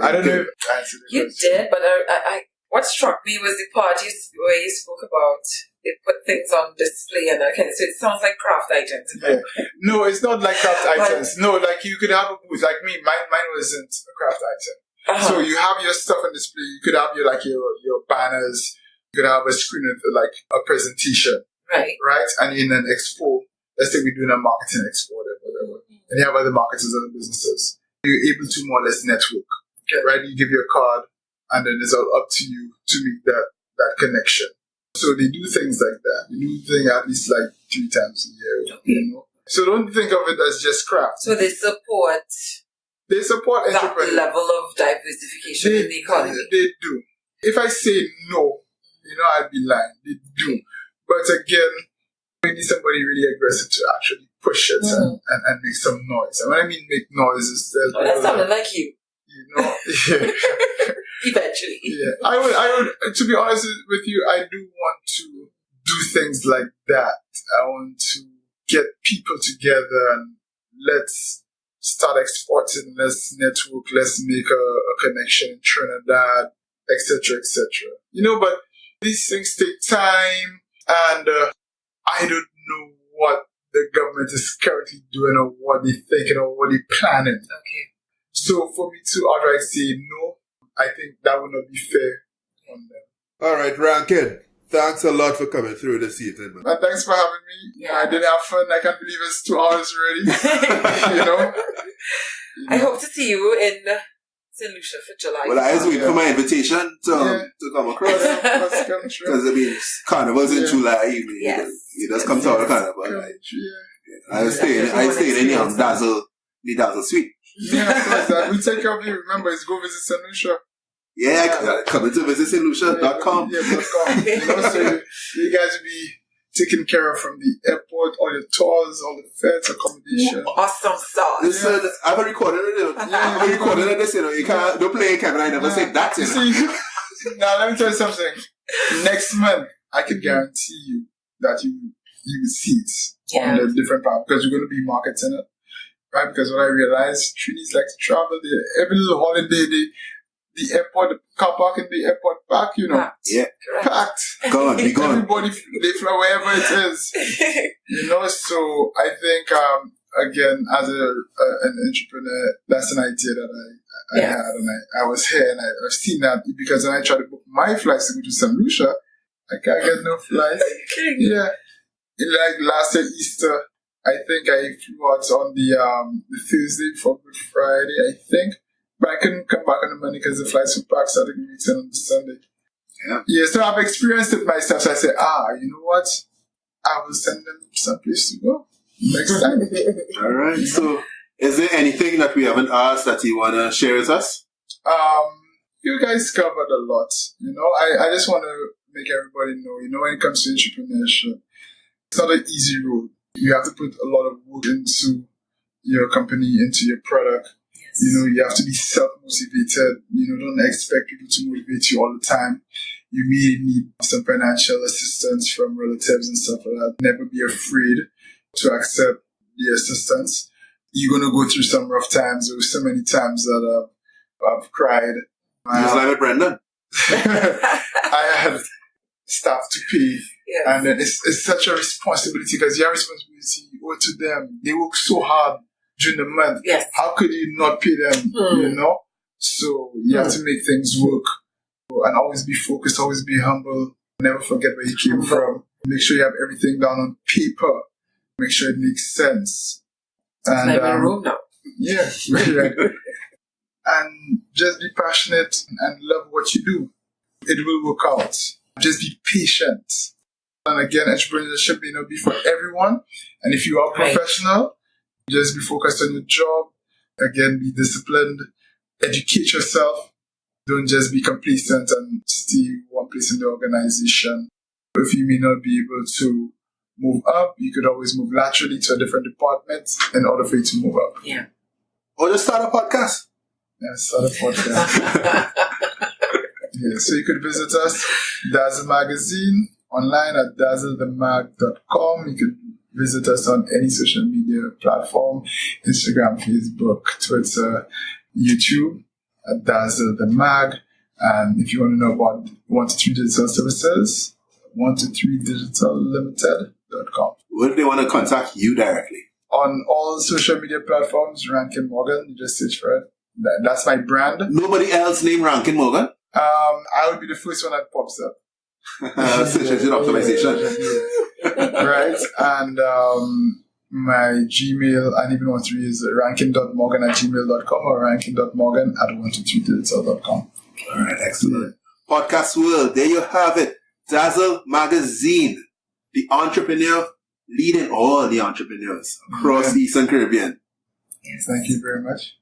I don't know if I answered the question. You did, but I what struck me was the part where you spoke about they put things on display and okay, so it sounds like craft items. Yeah. No, it's not like craft items. No, like you could have a booth. Like me, mine wasn't a craft item. So you have your stuff on display. You could have your banners. You could have a screen with like a presentation. Right. And in an expo, let's say we're doing a marketing expo or whatever. And you have other marketers, other businesses. You're able to more or less network. Right? You give your card and then it's all up to you to make that connection. So they do things like that. They do things at least like 3 times a year. You know? So don't think of it as just craft. So they support entrepreneurs. That level of diversification in the economy. They do. If I say no, you know, I'd be lying. They do. But again, we need somebody really aggressive to actually push it and make some noise. And when I mean make noise, is that sounded like you. You know, Eventually. Yeah. I would, to be honest with you, I do want to do things like that. I want to get people together and let's start exporting, let's network, let's make a connection in Trinidad, etc., etc. You know, but these things take time, and I don't know what the government is currently doing or what they're thinking or what they're planning. Okay. So for me to outright say no, I think that would not be fair on them. All right, Rankin. Thanks a lot for coming through this evening, man. And thanks for having me. Yeah. I did have fun. I can't believe it's 2 hours already. you know? I hope to see you in St. Lucia for July. Well, I was waiting for my invitation to come across. Because, I mean, Carnival's in July. You just come to our Carnival. Right? I was staying in the Dazzle Suite. Yeah, of course. That. We take care of you. Remember, it's go visit St. Lucia. Yeah, come to visit St.Lucian.com. .com. You know, so you guys will be taken care of from the airport, all your tours, all the flights, accommodation. Awesome sauce. Listen, I have a recording of it. I have a recording of this, you can't, don't play it, Kevin. I never said that. Now, let me tell you something. Next month, I can guarantee you that you will see it on the different platforms because you're going to be marketing it, right? Because what I realized, Trinis like to travel there. Every little holiday, the airport, the car park in the airport park, Packed. Yeah. Packed. Gone. Everybody, they fly wherever it is. So I think, again, as an entrepreneur, that's an idea that I had, and I was here, and I've seen that because when I try to book my flights to go to St. Lucia, I can't get no flights. Yeah. Like last year, Easter, I think I flew out on the Thursday for Good Friday, I think. But I couldn't come back on the Monday because the flights were packed, so I didn't return on the Sunday. Yeah, so I've experienced it myself. So I said, you know what? I will send them someplace to go next time. All right. So, is there anything that we haven't asked that you want to share with us? You guys covered a lot. I just want to make everybody know, when it comes to entrepreneurship, it's not an easy road. You have to put a lot of work into your company, into your product. You have to be self-motivated. Don't expect people to motivate you all the time. You may need some financial assistance from relatives and stuff like that. Never be afraid to accept the assistance. You're going to go through some rough times. There were so many times that I've cried. Just like with Brendan. I had staff to pay. Yes. And then it's such a responsibility because your responsibility, you owe to them. They work so hard during the month. Yes. How could you not pay them, So you have to make things work and always be focused, always be humble. Never forget where you came from. Make sure you have everything down on paper. Make sure it makes sense. And like my room now. Yeah. And just be passionate and love what you do. It will work out. Just be patient. And again, entrepreneurship may not be for everyone. And if you are professional, just be focused on your job. Again, be disciplined. Educate yourself. Don't just be complacent and stay one place in the organization. If you may not be able to move up, you could always move laterally to a different department in order for you to move up. Yeah. Or just start a podcast. Yeah, start a podcast. So you could visit us, Dazzle Magazine, online at dazzlethemag.com. You could visit us on any social media platform, Instagram, Facebook, Twitter, YouTube, at Dazzle the Mag. And if you want to know about 123 Digital Services, 123digitallimited.com. What if they want to contact you directly? On all social media platforms, Rankin Morgan, you just search for it. That's my brand. Nobody else named Rankin Morgan? I would be the first one that pops up. Search engine optimization. Right? And my Gmail and even 123 is rankin.morgan@gmail.com or rankin.morgan@123digital.com. All right, excellent. Podcast world, there you have it. Dazzle Magazine, the entrepreneur leading all the entrepreneurs across the Eastern Caribbean. Yes. Thank you very much.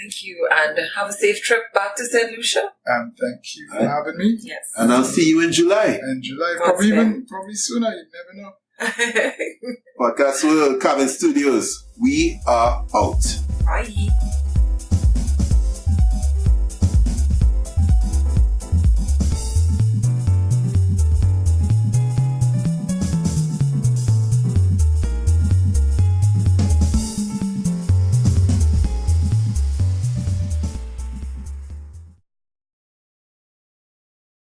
Thank you, and have a safe trip back to St. Lucia. Thank you for having me. Yes. And I'll see you in July. In July, God's probably sooner. You never know. Bye. Podcast World, Cabin Studios. We are out.